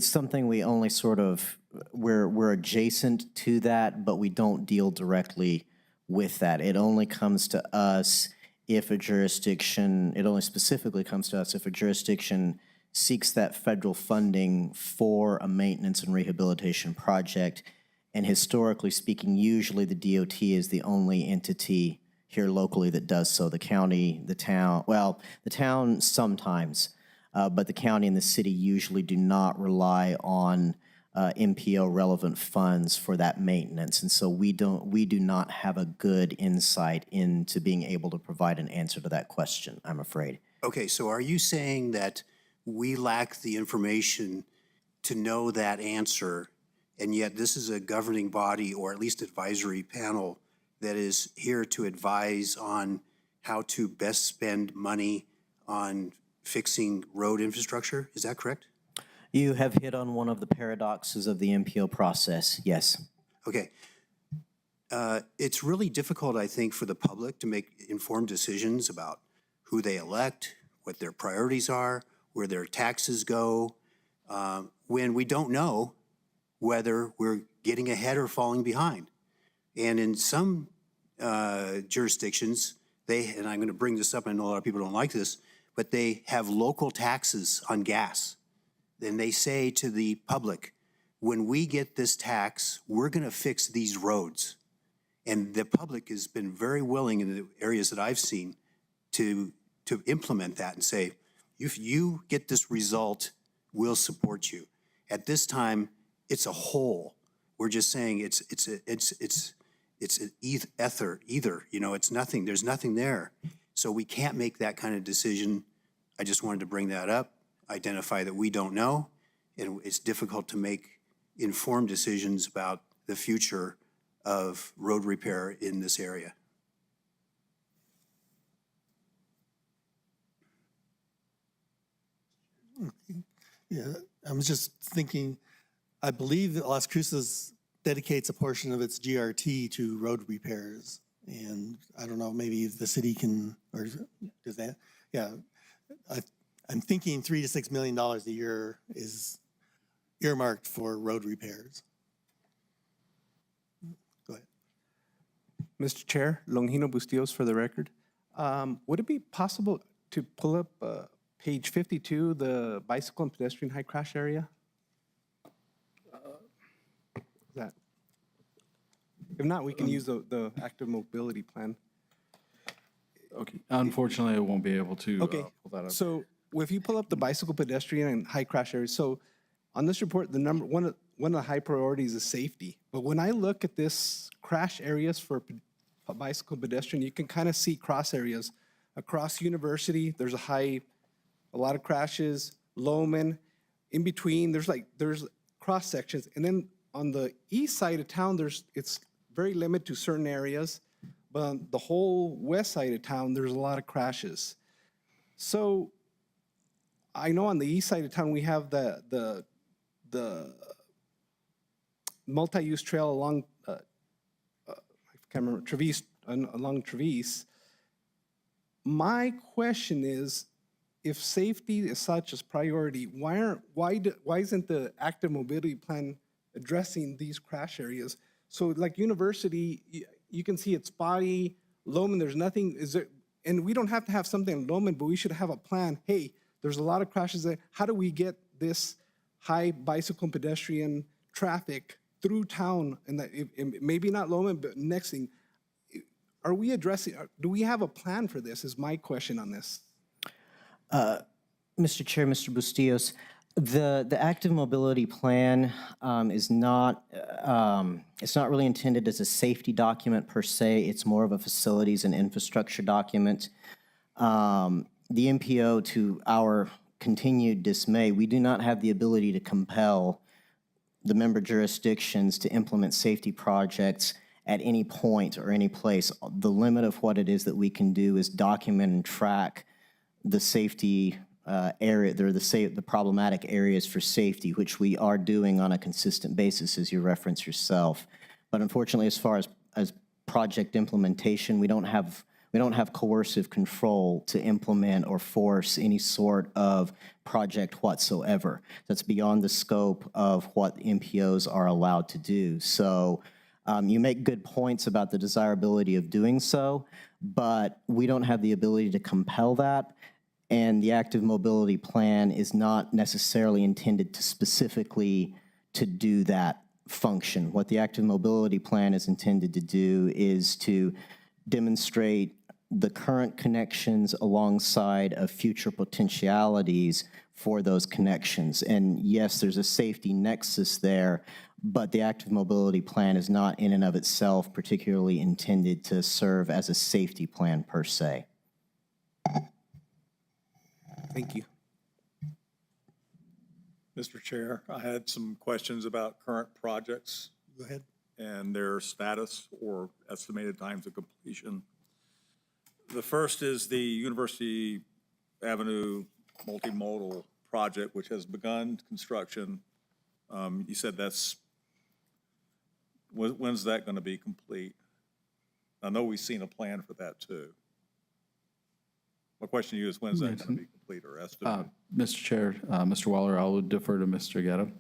something we only sort of, we're adjacent to that, but we don't deal directly with that. It only comes to us if a jurisdiction, it only specifically comes to us if a jurisdiction seeks that federal funding for a maintenance and rehabilitation project. And historically speaking, usually the DOT is the only entity here locally that does so. The county, the town, well, the town sometimes, but the county and the city usually do not rely on MPO relevant funds for that maintenance. And so we do not have a good insight into being able to provide an answer to that question, I'm afraid. Okay, so are you saying that we lack the information to know that answer, and yet this is a governing body or at least advisory panel that is here to advise on how to best spend money on fixing road infrastructure? Is that correct? You have hit on one of the paradoxes of the MPO process, yes. Okay. It's really difficult, I think, for the public to make informed decisions about who they elect, what their priorities are, where their taxes go, when we don't know whether we're getting ahead or falling behind. And in some jurisdictions, and I'm going to bring this up, I know a lot of people don't like this, but they have local taxes on gas. Then they say to the public, when we get this tax, we're going to fix these roads. And the public has been very willing in the areas that I've seen to implement that and say, if you get this result, we'll support you. At this time, it's a whole. We're just saying it's an either, you know, it's nothing, there's nothing there. So we can't make that kind of decision. I just wanted to bring that up, identify that we don't know, and it's difficult to make informed decisions about the future of road repair in this area. Yeah, I was just thinking, I believe that Las Cruces dedicates a portion of its GRT to road repairs. And I don't know, maybe the city can, or does that? Yeah, I'm thinking $3 to $6 million a year is earmarked for road repairs. Go ahead. Mr. Chair, Longino Bustillos for the record. Would it be possible to pull up page 52, the bicycle and pedestrian high crash area? That. If not, we can use the active mobility plan. Okay, unfortunately, I won't be able to Okay, pull that up. so if you pull up the bicycle, pedestrian, and high crash areas, so on this report, one of the high priorities is safety. But when I look at this crash areas for bicycle, pedestrian, you can kind of see cross areas. Across University, there's a lot of crashes. Loman, in between, there's cross sections, and then on the east side of town, it's very limited to certain areas, but on the whole west side of town, there's a lot of crashes. So I know on the east side of town, we have the multi-use trail along, I can't remember, along Trevis. My question is, if safety is such as priority, why isn't the active mobility plan addressing these crash areas. So like University, you can see it's spotty. Loman, there's nothing, and we don't have to have something in Loman, but we should have a plan. Hey, there's a lot of crashes there. How do we get this high bicycle and pedestrian traffic through town? And that maybe not Loman, but next thing, are we addressing, do we have a plan for this is my question on this. Mr. Chair, Mr. Bustillos, the active mobility plan is not, it's not really intended as a safety document per se. It's more of a facilities and infrastructure document. The MPO, to our continued dismay, we do not have the ability to compel the member jurisdictions to implement safety projects at any point or any place. The limit of what it is that we can do is document and track the safety area, the problematic areas for safety, which we are doing on a consistent basis, as you referenced yourself. But unfortunately, as far as project implementation, we don't have coercive control to implement or force any sort of project whatsoever. That's beyond the scope of what MPOs are allowed to do. So you make good points about the desirability of doing so, but we don't have the ability to compel that. And the active mobility plan is not necessarily intended to specifically to do that function. What the active mobility plan is intended to do is to demonstrate the current connections alongside of future potentialities for those connections. And yes, there's a safety nexus there, but the active mobility plan is not in and of itself particularly intended to serve as a safety plan per se. Thank you. Mr. Chair, I had some questions about current projects Go ahead. and their status or estimated times of completion. The first is the University Avenue multimodal project, which has begun construction. You said when's that going to be complete? I know we've seen a plan for that too. My question to you is, when's that going to be complete or estimated? Mr. Chair, Mr. Waller, I will defer to Mr. Guerra.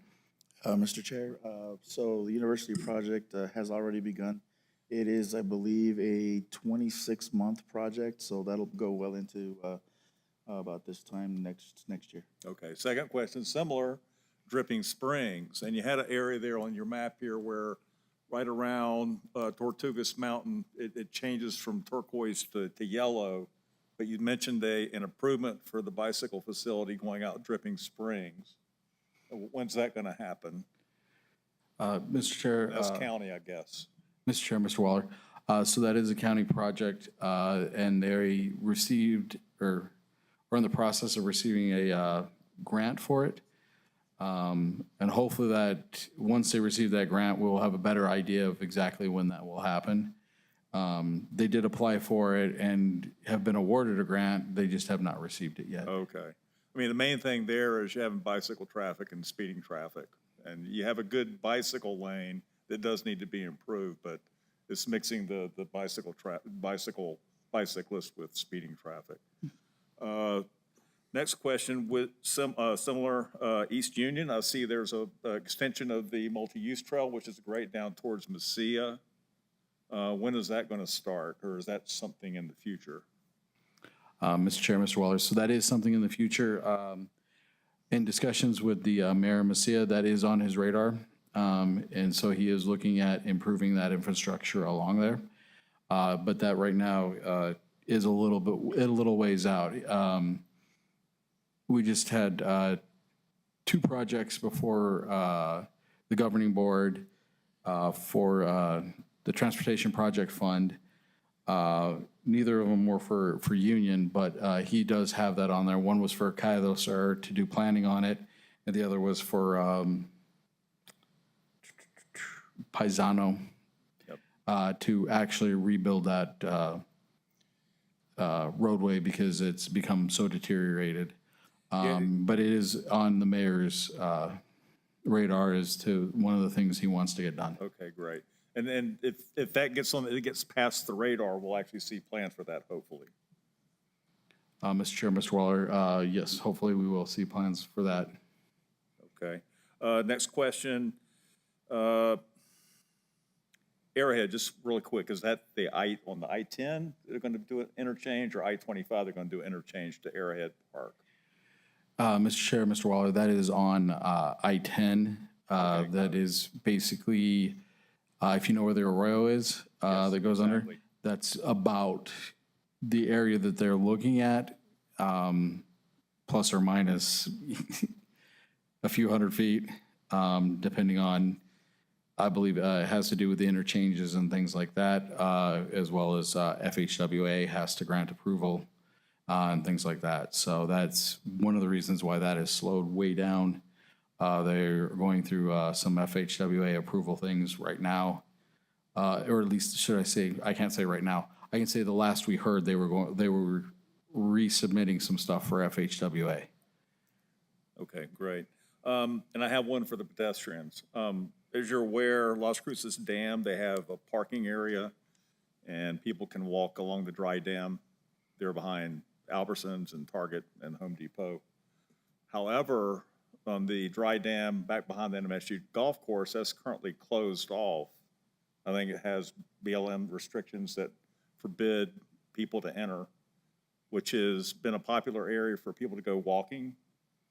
Mr. Chair, so the university project has already begun. It is, I believe, a 26-month project, so that'll go well into about this time next year. Okay, second question, similar, Dripping Springs. And you had an area there on your map here where right around Tortugas Mountain, it changes from turquoise to yellow. But you mentioned an improvement for the bicycle facility going out Dripping Springs. When's that going to happen? Mr. Chair. That's county, I guess. Mr. Chair, Mr. Waller. So that is a county project, and they received or are in the process of receiving a grant for it. And hopefully that once they receive that grant, we'll have a better idea of exactly when that will happen. They did apply for it and have been awarded a grant. They just have not received it yet. Okay. I mean, the main thing there is you're having bicycle traffic and speeding traffic. And you have a good bicycle lane that does need to be improved, but it's mixing the bicyclists with speeding traffic. Next question, with similar East Union, I see there's a extension of the multi-use trail, which is great, down towards Mesilla. When is that going to start, or is that something in the future? Mr. Chair, Mr. Waller, so that is something in the future. In discussions with the Mayor of Mesilla, that is on his radar. And so he is looking at improving that infrastructure along there. But that right now is a little ways out. We just had 2 projects before the governing board for the Transportation Project Fund. Neither of them were for Union, but he does have that on there. One was for Cayo Sur to do planning on it, and the other was for Paisano to actually rebuild that roadway because it's become so deteriorated. But it is on the mayor's radar as to one of the things he wants to get done. Okay, great. And then if that gets past the radar, we'll actually see plans for that, hopefully. Mr. Chair, Mr. Waller, yes, hopefully we will see plans for that. Okay. Next question. Arrowhead, just really quick, is that on the I-10, they're going to do an interchange, or I-25, they're going to do interchange to Arrowhead Park? Mr. Chair, Mr. Waller, that is on I-10. That is basically, if you know where the Arroyo is, that goes under, exactly. that's about the area that they're looking at, plus or minus a few hundred feet, depending on, I believe it has to do with the interchanges and things like that, as well as FHWA has to grant approval and things like that. So that's one of the reasons why that is slowed way down. They're going through some FHWA approval things right now, or at least should I say, I can't say right now. I can say the last we heard, they were resubmitting some stuff for FHWA. Okay, great. And I have one for the pedestrians. As you're aware, Las Cruces Dam, they have a parking area, and people can walk along the dry dam. They're behind Albertsons and Target and Home Depot. However, on the dry dam back behind the NMSU golf course, that's currently closed off. I think it has BLM restrictions that forbid people to enter, which has been a popular area for people to go walking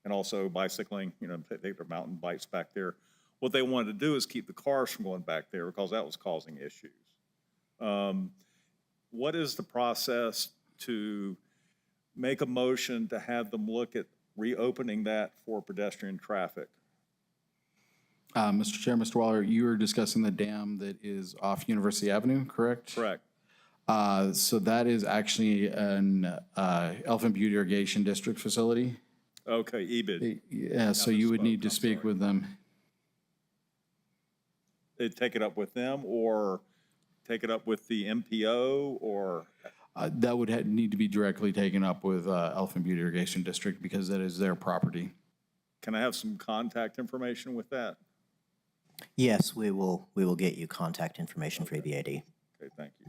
and also bicycling, take their mountain bikes back there. What they wanted to do is keep the cars from going back there because that was causing issues. What is the process to make a motion to have them look at reopening that for pedestrian traffic? Mr. Chair, Mr. Waller, you were discussing the dam that is off University Avenue, correct? Correct. So that is actually an Elephant Butte Irrigation District facility. Okay, EBID. Yeah, so you would need to I'm speak sorry. with them. They take it up with them or take it up with the MPO or? That would need to be directly taken up with Elephant Butte Irrigation District because that is their property. Can I have some contact information with that? Yes, we will get you contact information for EBAD. Okay, thank you.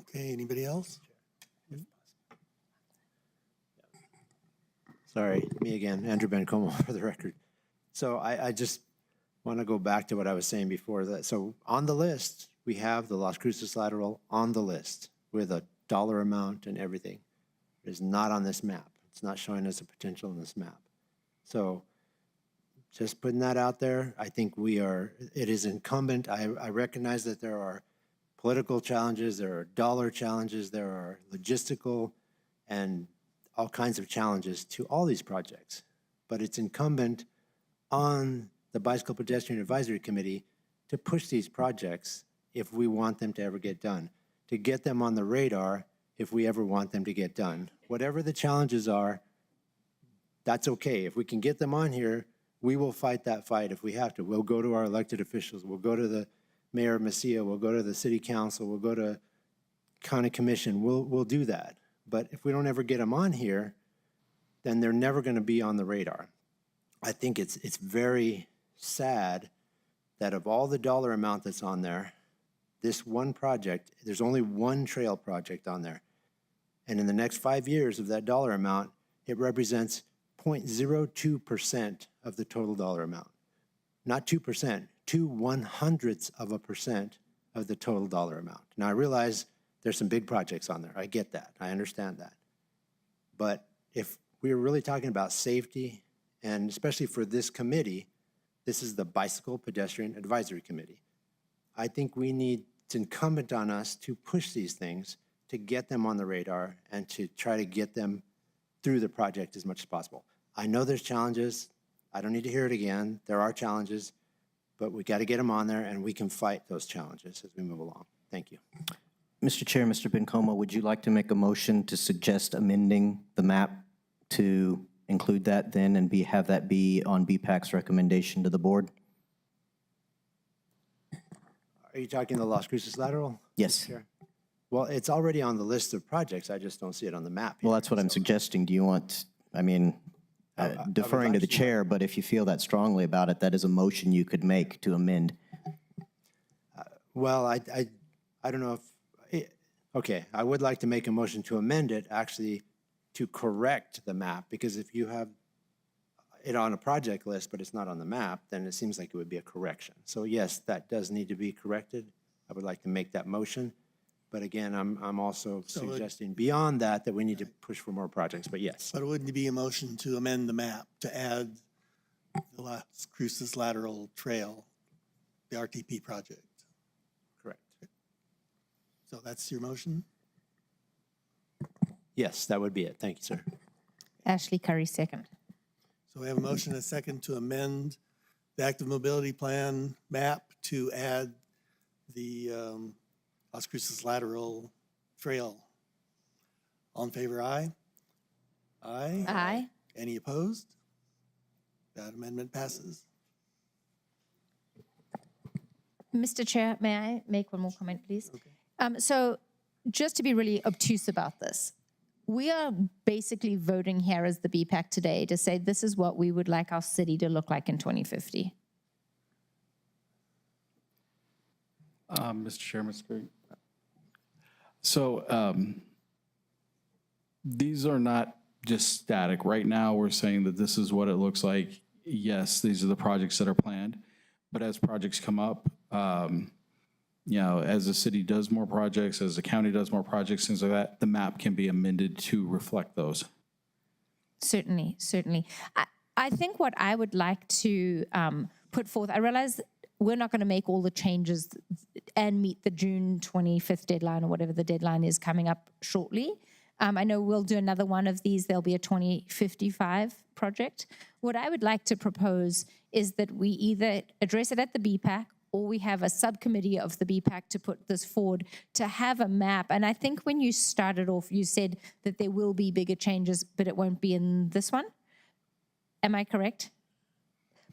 Okay, anybody else? Sorry, me again, Andrew Bencomo for the record. So I just want to go back to what I was saying before that. So on the list, we have the Las Cruces lateral on the list with a dollar amount and everything. It is not on this map. It's not showing us a potential in this map. So just putting that out there, I think it is incumbent. I recognize that there are political challenges, there are dollar challenges, there are logistical and all kinds of challenges to all these projects. But it's incumbent on the Bicycle Pedestrian Advisory Committee to push these projects if we want them to ever get done, to get them on the radar if we ever want them to get done. Whatever the challenges are, that's okay. If we can get them on here, we will fight that fight if we have to. We'll go to our elected officials. We'll go to the Mayor of Mesilla. We'll go to the City Council. We'll go to County Commission. We'll do that. But if we don't ever get them on here, then they're never going to be on the radar. I think it's very sad that of all the dollar amount that's on there, this one project, there's only one trail project on there. And in the next 5 years of that dollar amount, it represents 0.02% of the total dollar amount. Not 2%, 0.02% of the total dollar amount. Now I realize there's some big projects on there. I get that. I understand that. But if we're really talking about safety, and especially for this committee, this is the Bicycle Pedestrian Advisory Committee. I think it's incumbent on us to push these things, to get them on the radar, and to try to get them through the project as much as possible. I know there's challenges. I don't need to hear it again. There are challenges, but we got to get them on there, and we can fight those challenges as we move along. Thank you. Mr. Chair, Mr. Bencomo, would you like to make a motion to suggest amending the map to include that then and have that be on BPAC's recommendation to the board? Are you talking the Las Cruces lateral? Yes. Chair? Well, it's already on the list of projects. I just don't see it on the map. Well, here, that's what I'm so- suggesting. Do you want, deferring to the like to- chair, but if you feel that strongly about it, that is a motion you could make to amend. Well, I don't know okay, I would like to make a motion to amend it, actually, to correct the map, because if you have, it on a project list, but it's not on the map, then it seems like it would be a correction. So yes, that does need to be corrected. I would like to make that motion. But again, I'm also suggesting beyond that, that we need to push for more projects, but yes. But it wouldn't be a motion to amend the map to add the Las Cruces Lateral Trail, the RTP project. Correct. So that's your motion? Yes, that would be it. Thank you, sir. Ashley Curry, second. So we have a motion and a second to amend the active mobility plan map to add the Las Cruces Lateral Trail. All in favor, aye? Aye. Aye. Any opposed? That amendment passes. Mr. Chair, may I make one more comment, please? So just to be really obtuse about this, we are basically voting here as the BPAC today to say this is what we would like our city to look like in 2050. Mr. Chair, Mr. Curry. So these are not just static. Right now, we're saying that this is what it looks like. Yes, these are the projects that are planned, but as projects come up, you know, as the city does more projects, as the county does more projects, things like that, the map can be amended to reflect those. Certainly, certainly. I think what I would like to put forth, I realize we're not going to make all the changes and meet the June 25th deadline or whatever the deadline is coming up shortly. I know we'll do another one of these. There'll be a 2055 project. What I would like to propose is that we either address it at the BPAC or we have a subcommittee of the BPAC to put this forward to have a map. And I think when you started off, you said that there will be bigger changes, but it won't be in this one. Am I correct?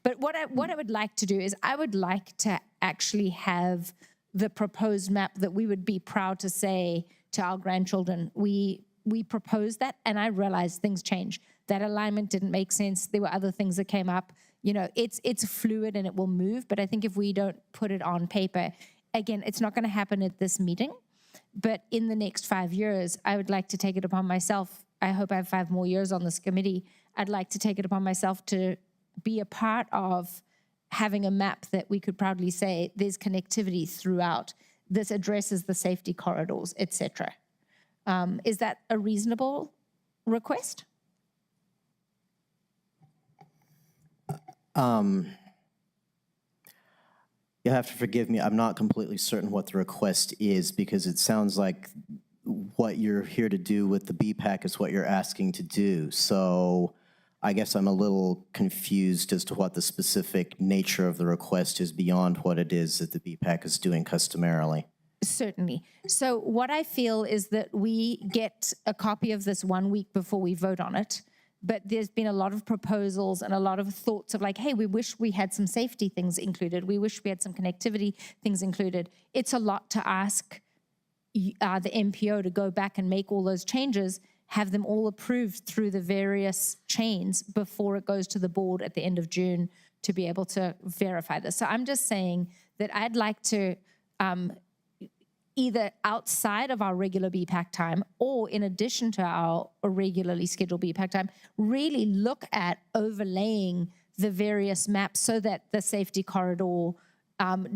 But what I would like to do is I would like to actually have the proposed map that we would be proud to say to our grandchildren, we proposed that, and I realized things change. That alignment didn't make sense. There were other things that came up. You know, it's fluid and it will move, but I think if we don't put it on paper, again, it's not going to happen at this meeting, but in the next 5 years, I would like to take it upon myself. I hope I have 5 more years on this committee. I'd like to take it upon myself to be a part of having a map that we could proudly say there's connectivity throughout. This addresses the safety corridors, et cetera. Is that a reasonable request? You'll have to forgive me, I'm not completely certain what the request is because it sounds like what you're here to do with the BPAC is what you're asking to do. So I guess I'm a little confused as to what the specific nature of the request is beyond what it is that the BPAC is doing customarily. Certainly. So what I feel is that we get a copy of this 1 week before we vote on it. But there's been a lot of proposals and a lot of thoughts of like, hey, we wish we had some safety things included. We wish we had some connectivity things included. It's a lot to ask the MPO to go back and make all those changes, have them all approved through the various chains before it goes to the board at the end of June to be able to verify this. So I'm just saying that I'd like to either outside of our regular BPAC time or in addition to our regularly scheduled BPAC time, really look at overlaying the various maps so that the safety corridor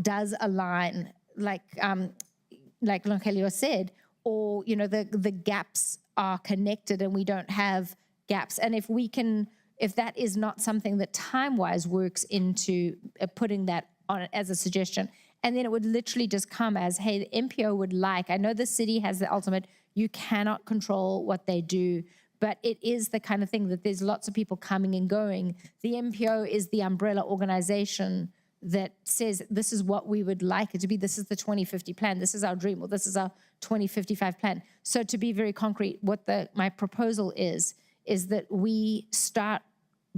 does align, like Longelio said, or, you know, the gaps are connected and we don't have gaps. And if that is not something that time-wise works into putting that on as a suggestion, and then it would literally just come as, hey, the MPO would like, I know the city has the ultimate, you cannot control what they do, but it is the kind of thing that there's lots of people coming and going. The MPO is the umbrella organization that says, this is what we would like it to be. This is the 2050 plan. This is our dream, or this is our 2055 plan. So to be very concrete, what my proposal is that we start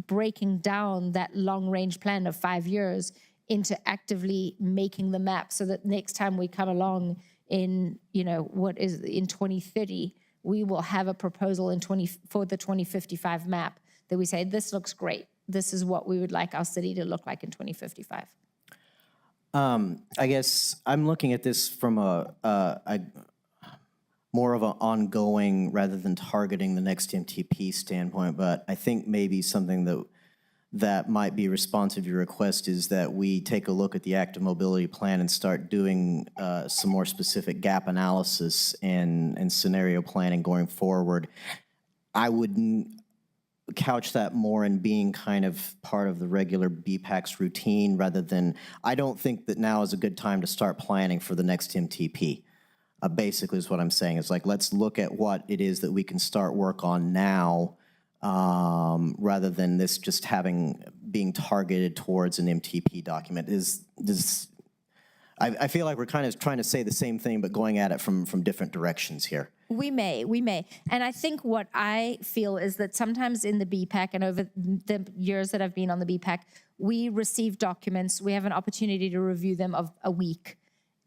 breaking down that long-range plan of 5 years into actively making the map so that next time we come along in, you know, in 2030, we will have a proposal for the 2055 map that we say, this looks great. This is what we would like our city to look like in 2055. I guess I'm looking at this from a more of an ongoing rather than targeting the next MTP standpoint, but I think maybe something that that might be responsive to your request is that we take a look at the active mobility plan and start doing some more specific gap analysis and scenario planning going forward. I would couch that more in being kind of part of the regular BPAC's routine rather than, I don't think that now is a good time to start planning for the next MTP. Basically is what I'm saying. It's like, let's look at what it is that we can start work on now rather than this just being targeted towards an MTP document. I feel like we're kind of trying to say the same thing, but going at it from different directions here. We may. And I think what I feel is that sometimes in the BPAC and over the years that I've been on the BPAC, we receive documents, we have an opportunity to review them of a week.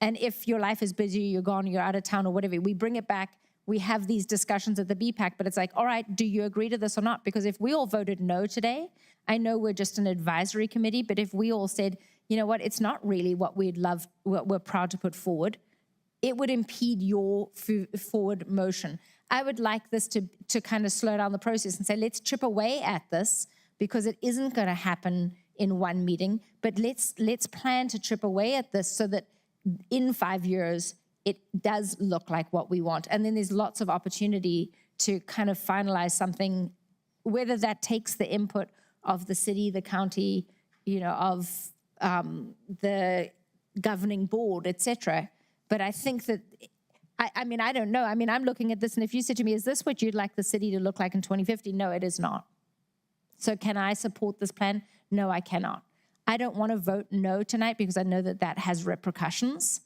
And if your life is busy, you're gone, you're out of town or whatever, we bring it back, we have these discussions at the BPAC, but it's like, all right, do you agree to this or not? Because if we all voted no today, I know we're just an advisory committee, but if we all said, you know what, it's not really what we're proud to put forward, it would impede your forward motion. I would like this to kind of slow down the process and say, let's chip away at this because it isn't going to happen in one meeting, but let's plan to chip away at this so that in 5 years, it does look like what we want. And then there's lots of opportunity to kind of finalize something, whether that takes the input of the city, the county, of the governing board, et cetera. But I think that, I mean, I don't know. I mean, I'm looking at this, and if you said to me, is this what you'd like the city to look like in 2050? No, it is not. So can I support this plan? No, I cannot. I don't want to vote no tonight because I know that has repercussions.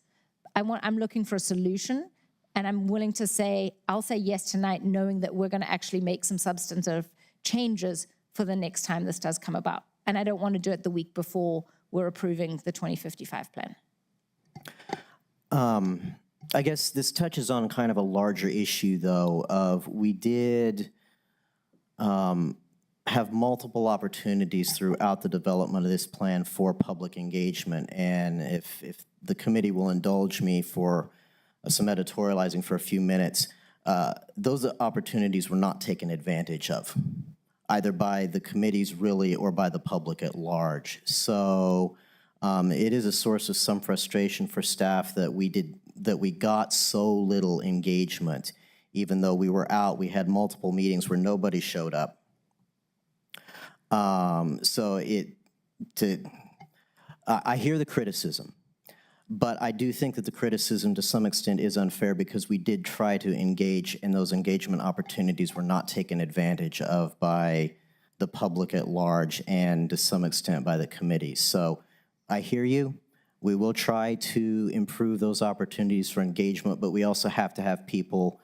I'm looking for a solution, and I'm willing to say, I'll say yes tonight, knowing that we're going to actually make some substantive changes for the next time this does come about. And I don't want to do it the week before we're approving the 2055 plan. I guess this touches on kind of a larger issue, though, of we did have multiple opportunities throughout the development of this plan for public engagement. And if the committee will indulge me for some editorializing for a few minutes, those opportunities were not taken advantage of, either by the committees really or by the public at large. So it is a source of some frustration for staff that we got so little engagement. Even though we were out, we had multiple meetings where nobody showed up. I hear the criticism, but I do think that the criticism to some extent is unfair because we did try to engage, and those engagement opportunities were not taken advantage of by the public at large and to some extent by the committee. So I hear you. We will try to improve those opportunities for engagement, but we also have to have people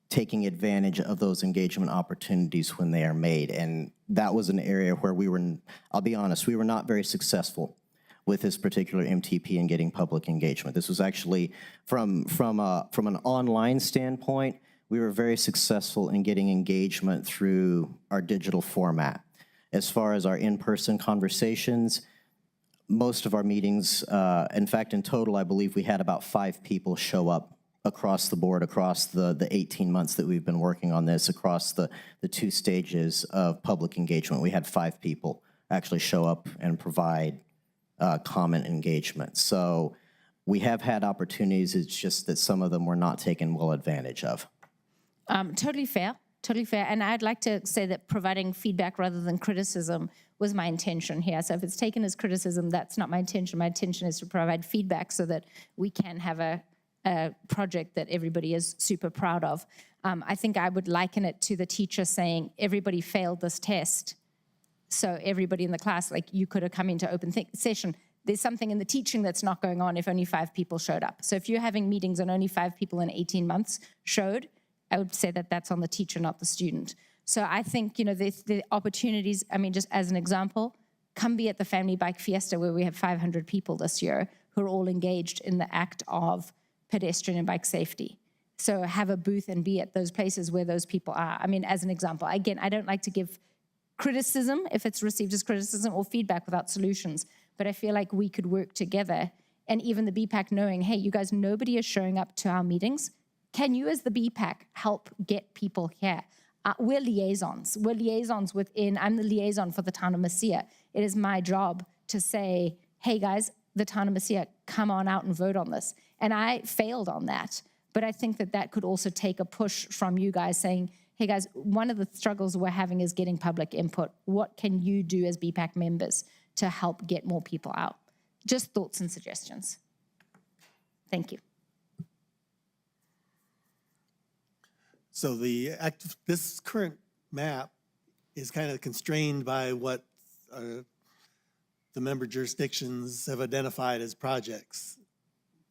taking advantage of those engagement opportunities when they are made. And that was an area where I'll be honest, we were not very successful with this particular MTP and getting public engagement. This was actually, from an online standpoint, we were very successful in getting engagement through our digital format. As far as our in-person conversations, most of our meetings, in fact, in total, I believe we had about 5 people show up across the board, across the 18 months that we've been working on this, across the 2 stages of public engagement. We had 5 people actually show up and provide comment engagement. So we have had opportunities, it's just that some of them were not taken well advantage of. Totally fair. And I'd like to say that providing feedback rather than criticism was my intention here. So if it's taken as criticism, that's not my intention. My intention is to provide feedback so that we can have a project that everybody is super proud of. I think I would liken it to the teacher saying, everybody failed this test. So everybody in the class, like you could have come into open session. There's something in the teaching that's not going on if only 5 people showed up. So if you're having meetings and only 5 people in 18 months showed, I would say that that's on the teacher, not the student. So I think, the opportunities, I mean, just as an example, come be at the Family Bike Fiesta where we have 500 people this year who are all engaged in the act of pedestrian and bike safety. So have a booth and be at those places where those people are. I mean, as an example, again, I don't like to give criticism if it's received as criticism or feedback without solutions, but I feel like we could work together, and even the BPAC knowing, hey, you guys, nobody is showing up to our meetings. Can you as the BPAC help get people here? we're liaisons. We're liaisons I'm the liaison for the town of Mesilla. It is my job to say, hey guys, the town of Mesilla, come on out and vote on this. And I failed on that. But I think that could also take a push from you guys saying, hey guys, one of the struggles we're having is getting public input. What can you do as BPAC members to help get more people out? Just thoughts and suggestions. Thank you. So this current map is kind of constrained by what the member jurisdictions have identified as projects.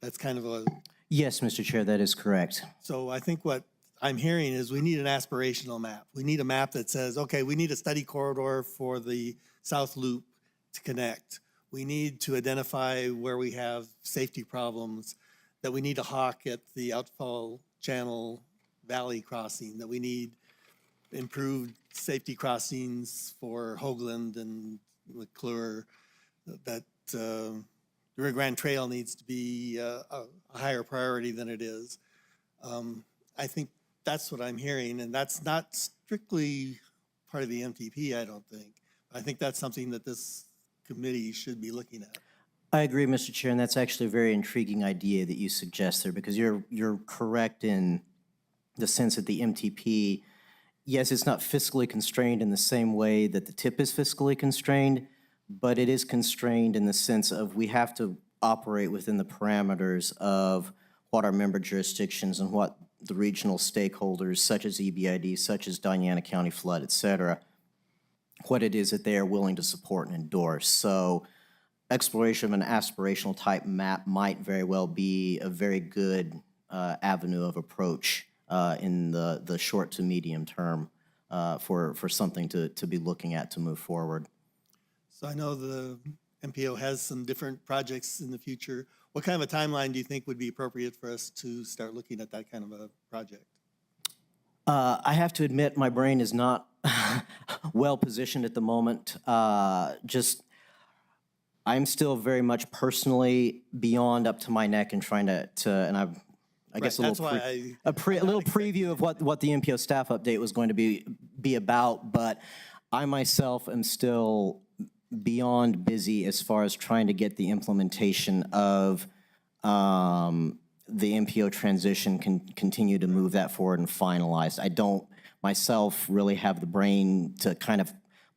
That's kind of a, Yes, Mr. Chair, that is correct. so I think what I'm hearing is we need an aspirational map. We need a map that says, okay, we need a study corridor for the South Loop to connect. We need to identify where we have safety problems, that we need a hawk at the outfall channel valley crossing, that we need improved safety crossings for Hoagland and McClure, that the Rio Grande Trail needs to be a higher priority than it is. I think that's what I'm hearing, and that's not strictly part of the MTP, I don't think. I think that's something that this committee should be looking at. I agree, Mr. Chair, and that's actually a very intriguing idea that you suggest there, because you're correct in the sense that the MTP, yes, it's not fiscally constrained in the same way that the TIP is fiscally constrained, but it is constrained in the sense of we have to operate within the parameters of what our member jurisdictions and what the regional stakeholders, such as EBID, such as Doña County Flood, et cetera, what it is that they are willing to support and endorse. So exploration of an aspirational type map might very well be a very good avenue of approach in the short to medium term for something to be looking at to move forward. So I know the MPO has some different projects in the future. What kind of a timeline do you think would be appropriate for us to start looking at that kind of a project? I have to admit, my brain is not well positioned at the moment. I'm still very much personally beyond up to my neck and trying to and I guess Right, a that's little why a little preview of what the MPO staff update was going to be about, but I myself am still beyond busy as far as trying to get the implementation of the MPO transition continue to move that forward and finalized. I don't myself really have the brain to kind of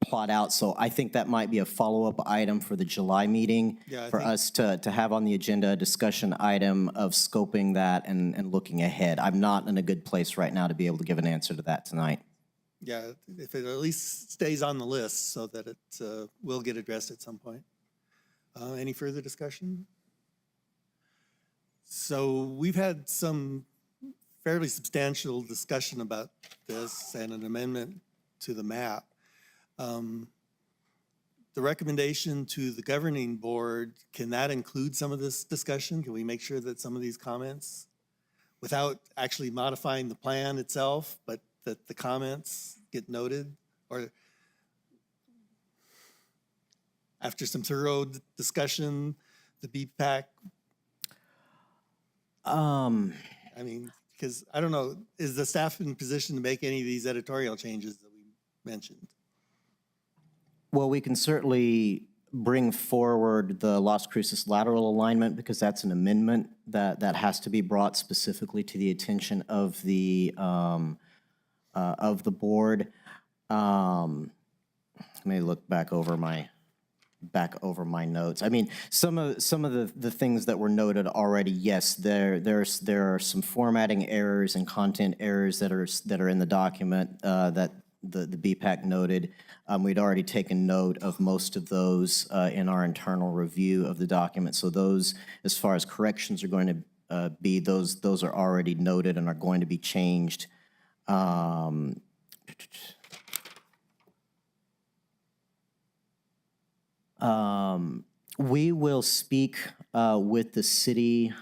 plot out, so I think that might be a follow-up item for the July meeting for us to have on the agenda a discussion item of scoping that and looking ahead. I'm not in a good place right now to be able to give an answer to that tonight. Yeah, if it at least stays on the list so that it will get addressed at some point. Any further discussion? So we've had some fairly substantial discussion about this and an amendment to the map. The recommendation to the governing board, can that include some of this discussion? Can we make sure that some of these comments, without actually modifying the plan itself, but that the comments get noted? Or after some thorough discussion, the BPAC? I mean, because I don't know, is the staff in position to make any of these editorial changes that we mentioned? Well, we can certainly bring forward the Las Cruces lateral alignment because that's an amendment that has to be brought specifically to the attention of the board. Let me look back over my notes. I mean, some of the things that were noted already, yes, there are some formatting errors and content errors that are in the document that the BPAC noted. We'd already taken note of most of those in our internal review of the document. So those, as far as corrections are going to be, those are already noted and are going to be changed. We will speak with the city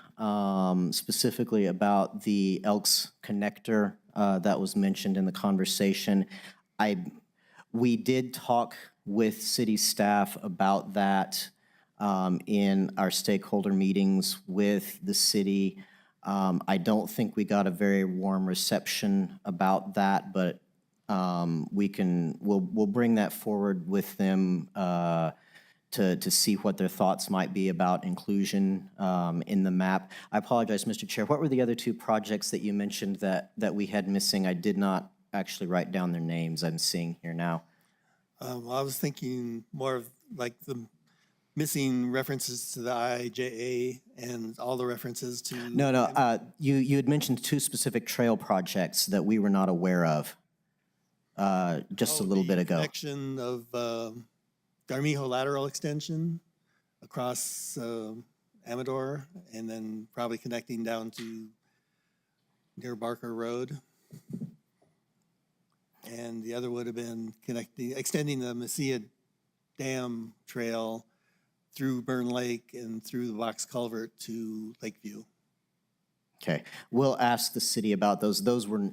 specifically about the Elks connector that was mentioned in the conversation. We did talk with city staff about that in our stakeholder meetings with the city. I don't think we got a very warm reception about that, but we'll bring that forward with them to see what their thoughts might be about inclusion in the map. I apologize, Mr. Chair. What were the other two projects that you mentioned that we had missing? I did not actually write down their names. I'm seeing here now. Well, I was thinking more of like the missing references to the IIJA and all the references to. No, you had mentioned two specific trail projects that we were not aware of just a little bit ago. Connection of Garmijo lateral extension across Amador, and then probably connecting down to near Barker Road. And the other would have been extending the Mesilla Dam Trail through Burn Lake and through the box culvert to Lakeview. Okay, we'll ask the city about those.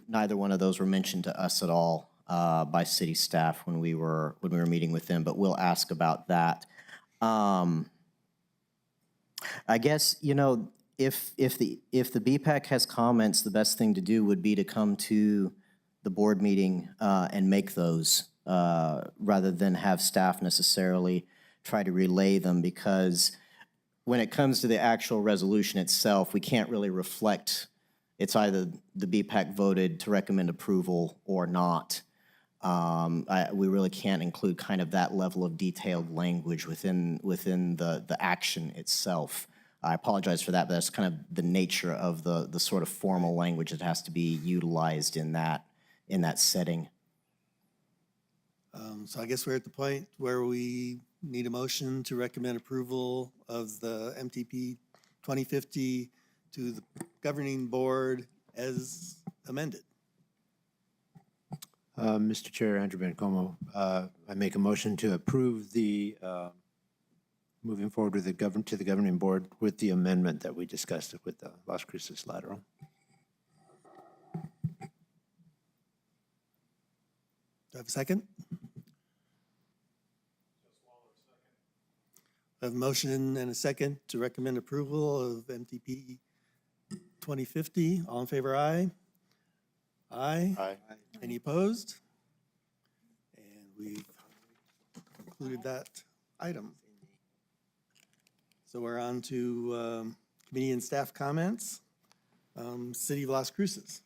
Neither one of those were mentioned to us at all by city staff when we were meeting with them, but we'll ask about that. I guess, you know, if the BPAC has comments, the best thing to do would be to come to the board meeting and make those rather than have staff necessarily try to relay them, because when it comes to the actual resolution itself, we can't really reflect. It's either the BPAC voted to recommend approval or not. We really can't include kind of that level of detailed language within the action itself. I apologize for that, but that's kind of the nature of the sort of formal language that has to be utilized in that setting. So I guess we're at the point where we need a motion to recommend approval of the MTP 2050 to the governing board as amended. Mr. Chair, Andrew Bencomo, I make a motion to approve the moving forward with to the governing board with the amendment that we discussed with the Las Cruces lateral. Do I have a second? I have a motion and a second to recommend approval of MTP 2050. All in favor, aye? Aye. Aye. Any opposed? And we've concluded that item. So we're on to committee and staff comments. City of Las Cruces.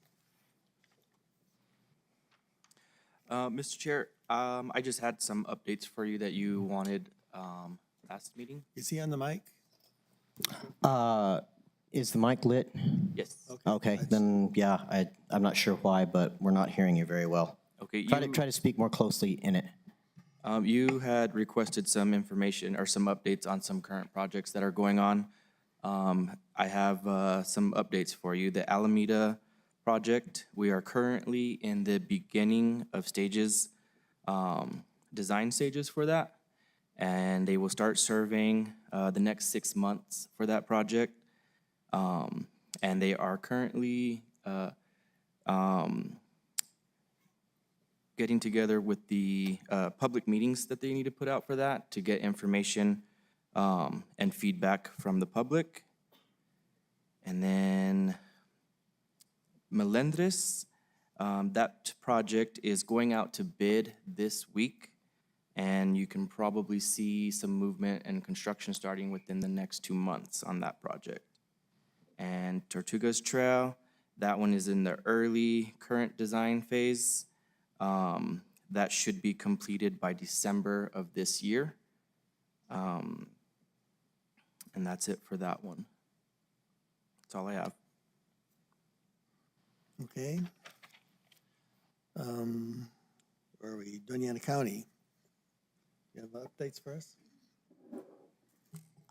Mr. Chair, I just had some updates for you that you wanted last meeting. Is he on the mic? Is the mic lit? Yes. Okay, then, yeah, I'm not sure why, but we're not hearing you very well. Okay. Try to speak more closely in it. You had requested some information or some updates on some current projects that are going on. I have some updates for you. The Alameda project, we are currently in the beginning of stages, design stages for that. And they will start serving the next 6 months for that project. And they are currently getting together with the public meetings that they need to put out for that to get information and feedback from the public. And then Melendres, that project is going out to bid this week, and you can probably see some movement and construction starting within the next 2 months on that project. And Tortugas Trail, that one is in the early current design phase. That should be completed by December of this year. And that's it for that one. That's all I have. Okay. Where are we? Doña County. You have updates for us?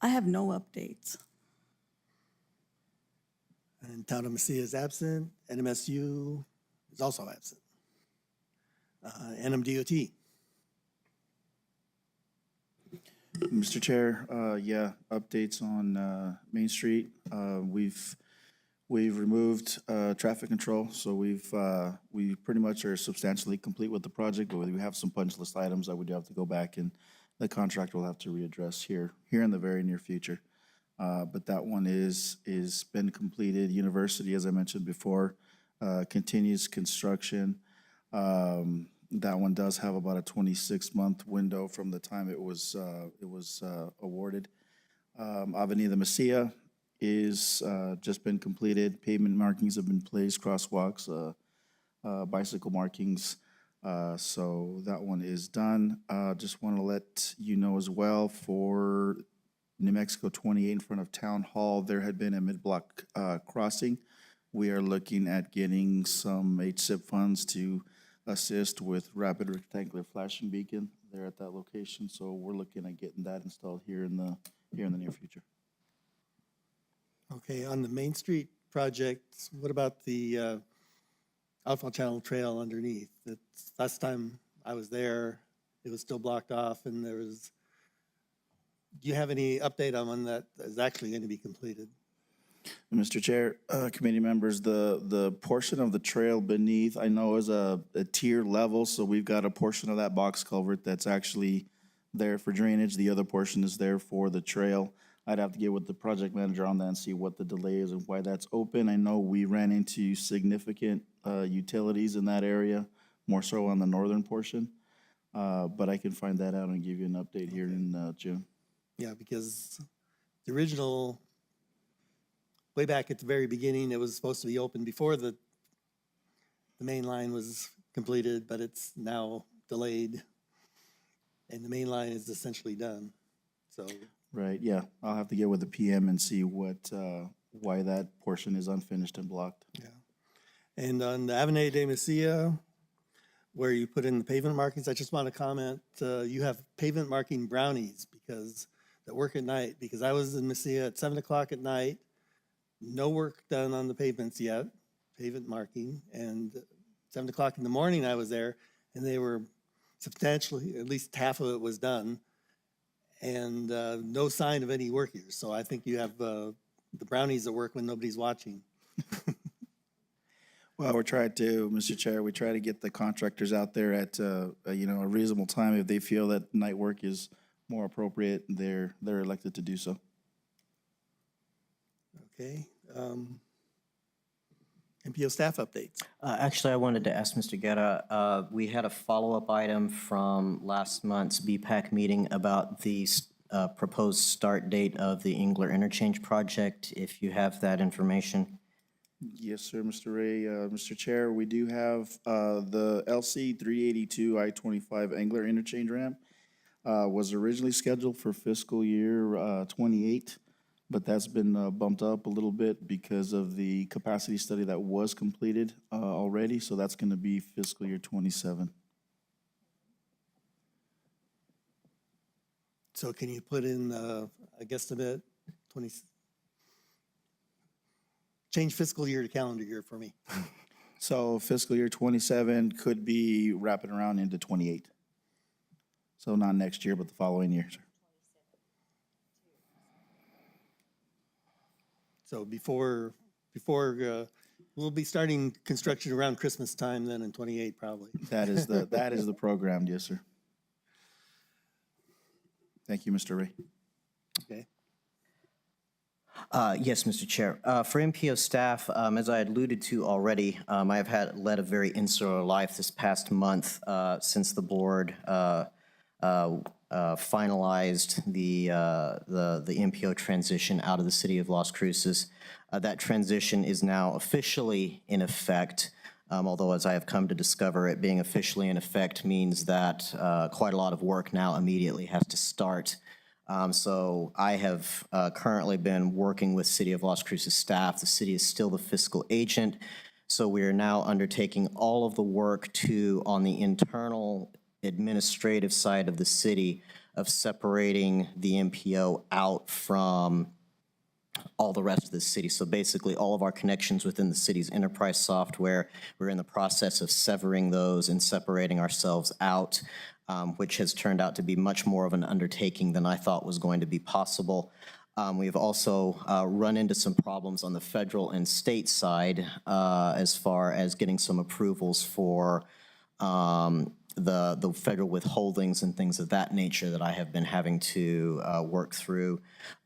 I have no updates. And Town of Mesilla is absent. NMSU is also absent. NMDOT. Mr. Chair, yeah, updates on Main Street. We've removed traffic control, so we pretty much are substantially complete with the project, but we have some punch list items that we do have to go back and the contractor will have to readdress here in the very near future. But that one is been completed. University, as I mentioned before, continues construction. That one does have about a 26-month window from the time it was awarded. Avenida Mesilla is just been completed. Pavement markings have been placed, crosswalks, bicycle markings. So that one is done. Just want to let you know as well, for New Mexico 28 in front of Town Hall, there had been a mid-block crossing. We are looking at getting some HSIP funds to assist with rapid rectangular flashing beacon there at that location. So we're looking at getting that installed here in the near future. Okay, on the Main Street project, what about the outfall channel trail underneath? It's, last time I was there, it was still blocked off, and there was, do you have any update on when that is actually going to be completed? Mr. Chair, committee members, the portion of the trail beneath, I know is a tier level, so we've got a portion of that box culvert that's actually there for drainage. The other portion is there for the trail. I'd have to get with the project manager on that and see what the delay is and why that's open. I know we ran into significant utilities in that area, more so on the northern portion. But I can find that out and give you an update here in June. Yeah, because the original, way back at the very beginning, it was supposed to be open before the main line was completed, but it's now delayed. And the main line is essentially done, so. Right, yeah. I'll have to get with the PM and see what, why that portion is unfinished and blocked. Yeah. And on the Avenida de Mesilla, where you put in the pavement markings, I just want to comment, you have pavement marking brownies because that work at night, because I was in Mesilla at 7 o'clock at night, no work done on the pavements yet, pavement marking, and 7 o'clock in the morning I was there, and they were substantially, at least half of it was done, and no sign of any work here. So I think you have the brownies that work when nobody's watching. Well, we're trying to, Mr. Chair, we try to get the contractors out there at, a reasonable time. If they feel that night work is more appropriate, they're elected to do so. Okay. MPO staff updates. Actually, I wanted to ask Mr. Guerra, we had a follow-up item from last month's BPAC meeting about the proposed start date of the Engler Interchange project, if you have that information. Yes, sir, Mr. Ray. Mr. Chair, we do have the LC 382 I-25 Angler Interchange ramp was originally scheduled for fiscal year 28, but that's been bumped up a little bit because of the capacity study that was completed already, so that's going to be fiscal year 27. So can you put in a guesstimate, 20, change fiscal year to calendar year for me? So fiscal year 27 could be wrapping around into 28. So not next year, but the following year, sir. So before we'll be starting construction around Christmas time then in 28 probably. That is the program, yes, sir. Thank you, Mr. Ray. Okay. Yes, Mr. Chair. For MPO staff, as I alluded to already, I have led a very insular life this past month since the board finalized the MPO transition out of the city of Las Cruces. That transition is now officially in effect, although as I have come to discover, it being officially in effect means that quite a lot of work now immediately has to start. So I have currently been working with City of Las Cruces staff. The city is still the fiscal agent, so we are now undertaking all of the work on the internal administrative side of the city of separating the MPO out from all the rest of the city. So basically all of our connections within the city's enterprise software, we're in the process of severing those and separating ourselves out, which has turned out to be much more of an undertaking than I thought was going to be possible. We've also run into some problems on the federal and state side as far as getting some approvals for the federal withholdings and things of that nature that I have been having to work through.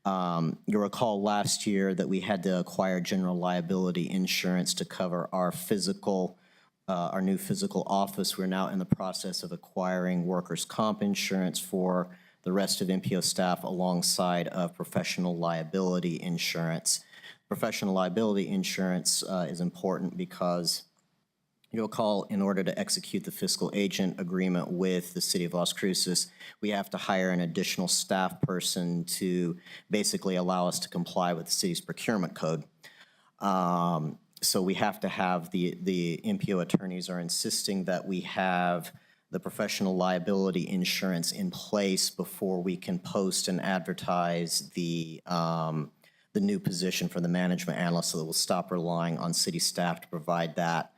You'll recall last year that we had to acquire general liability insurance to cover our physical our new physical office. We're now in the process of acquiring workers' comp insurance for the rest of MPO staff alongside of professional liability insurance. Professional liability insurance is important because you'll recall, in order to execute the fiscal agent agreement with the city of Las Cruces, we have to hire an additional staff person to basically allow us to comply with the city's procurement code. So we have to have the MPO attorneys are insisting that we have the professional liability insurance in place before we can post and advertise the new position for the management analyst, so that we'll stop relying on city staff to provide that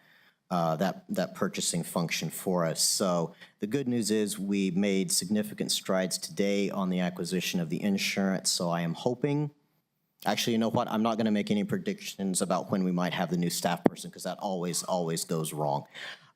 purchasing function for us. So the good news is we made significant strides today on the acquisition of the insurance. So I am hoping, actually, you know what? I'm not going to make any predictions about when we might have the new staff person, because that always goes wrong.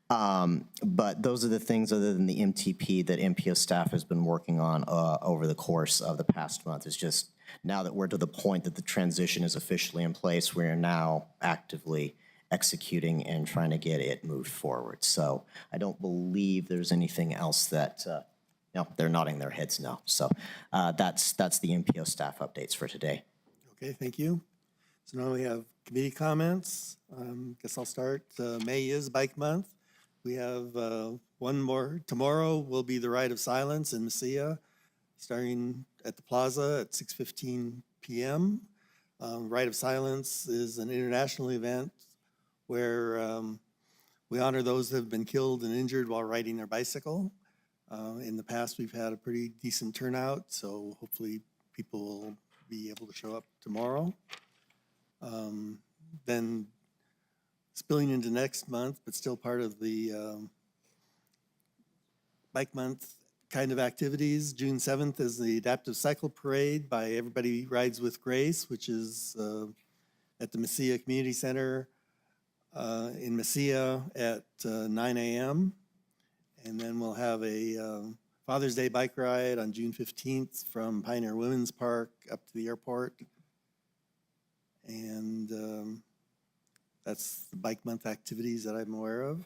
But those are the things, other than the MTP, that MPO staff has been working on over the course of the past month. It's just now that we're to the point that the transition is officially in place, we are now actively executing and trying to get it moved forward. So I don't believe there's anything else that, no, they're nodding their heads no. So that's the MPO staff updates for today. Okay, thank you. So now we have committee comments. Guess I'll start. May is Bike Month. We have one more. Tomorrow will be the Ride of Silence in Mesilla, starting at the plaza at 6:15 p.m. Ride of Silence is an international event where we honor those that have been killed and injured while riding their bicycle. In the past, we've had a pretty decent turnout, so hopefully people will be able to show up tomorrow. Then spilling into next month, but still part of the Bike Month kind of activities. June 7th is the Adaptive Cycle Parade by Everybody Rides with Grace, which is at the Mesilla Community Center in Mesilla at 9 a.m. And then we'll have a Father's Day bike ride on June 15th from Pioneer Women's Park up to the airport. And that's the Bike Month activities that I'm aware of.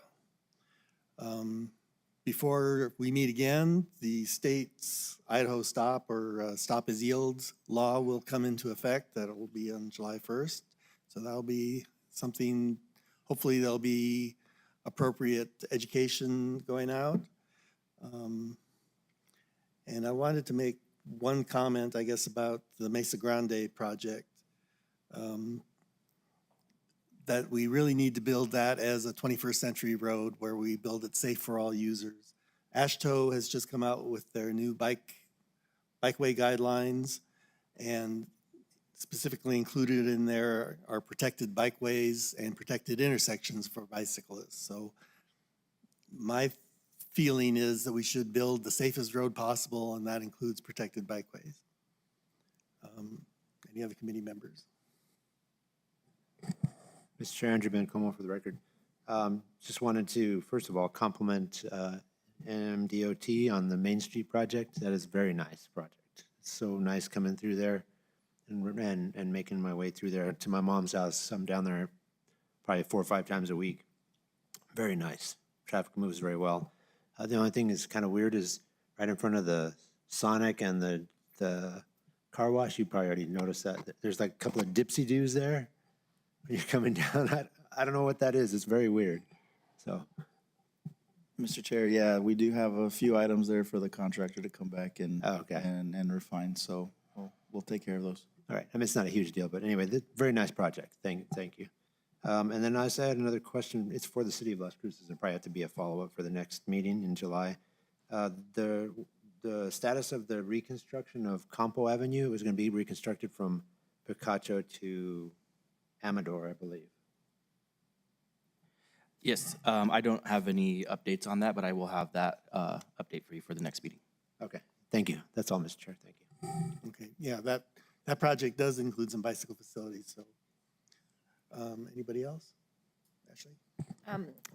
Before we meet again, the state's Idaho Stop or Stop as Yields law will come into effect. That will be on July 1st. So that'll be something, hopefully there'll be appropriate education going out. And I wanted to make one comment, I guess, about the Mesa Grande project. That we really need to build that as a 21st century road where we build it safe for all users. AASHTO has just come out with their new bikeway guidelines, and specifically included in there are protected bikeways and protected intersections for bicyclists. So my feeling is that we should build the safest road possible, and that includes protected bikeways. Any other committee members? Mr. Chair, Andrew Bencomo for the record. Just wanted to, first of all, compliment MDOT on the Main Street project. That is a very nice project. It's so nice coming through there and making my way through there to my mom's house. I'm down there probably 4 or 5 times a week. Very nice. Traffic moves very well. The only thing that's kind of weird is right in front of the Sonic and the car wash. You probably already noticed that. There's like a couple of dipsy-doos there. When you're coming down, I don't know what that is. It's very weird. So, Mr. Chair, yeah, we do have a few items there for the contractor to come back and and refine. So we'll take care of those. all right. I mean, it's not a huge deal, but anyway, very nice project. Thank you. And then I had another question. It's for the city of Las Cruces. It'll probably have to be a follow-up for the next meeting in July. The status of the reconstruction of Campo Avenue was going to be reconstructed from Picacho to Amador, I believe. Yes, I don't have any updates on that, but I will have that update for you for the next meeting. Okay, thank you. That's all, Mr. Chair. Thank you. Okay, yeah, that project does include some bicycle facilities, so. Anybody else? Ashley?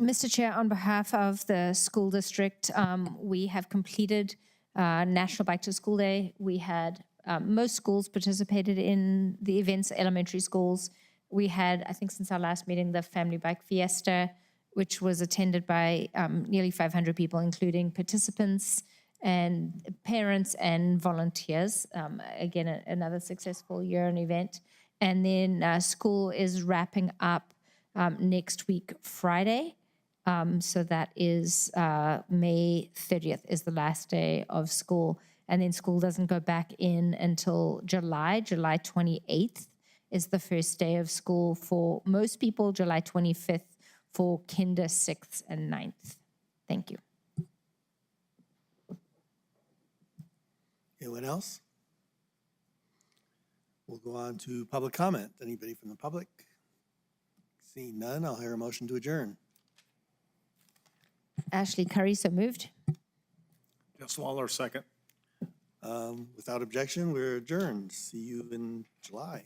Mr. Chair, on behalf of the school district, we have completed National Bike to School Day. We had most schools participated in the events, elementary schools. We had, I think since our last meeting, the Family Bike Fiesta. which was attended by nearly 500 people, including participants and parents and volunteers. Again, another successful year-end event. And then school is wrapping up next week, Friday. So that is May 30th is the last day of school. And then school doesn't go back in until July 28th is the first day of school for most people, July 25th for kinder 6th and 9th. Thank you. Anyone else? We'll go on to public comment. Anybody from the public? Seeing none, I'll hear a motion to adjourn. Ashley Curry, so moved. Jess Waller, second. Without objection, we're adjourned. See you in July.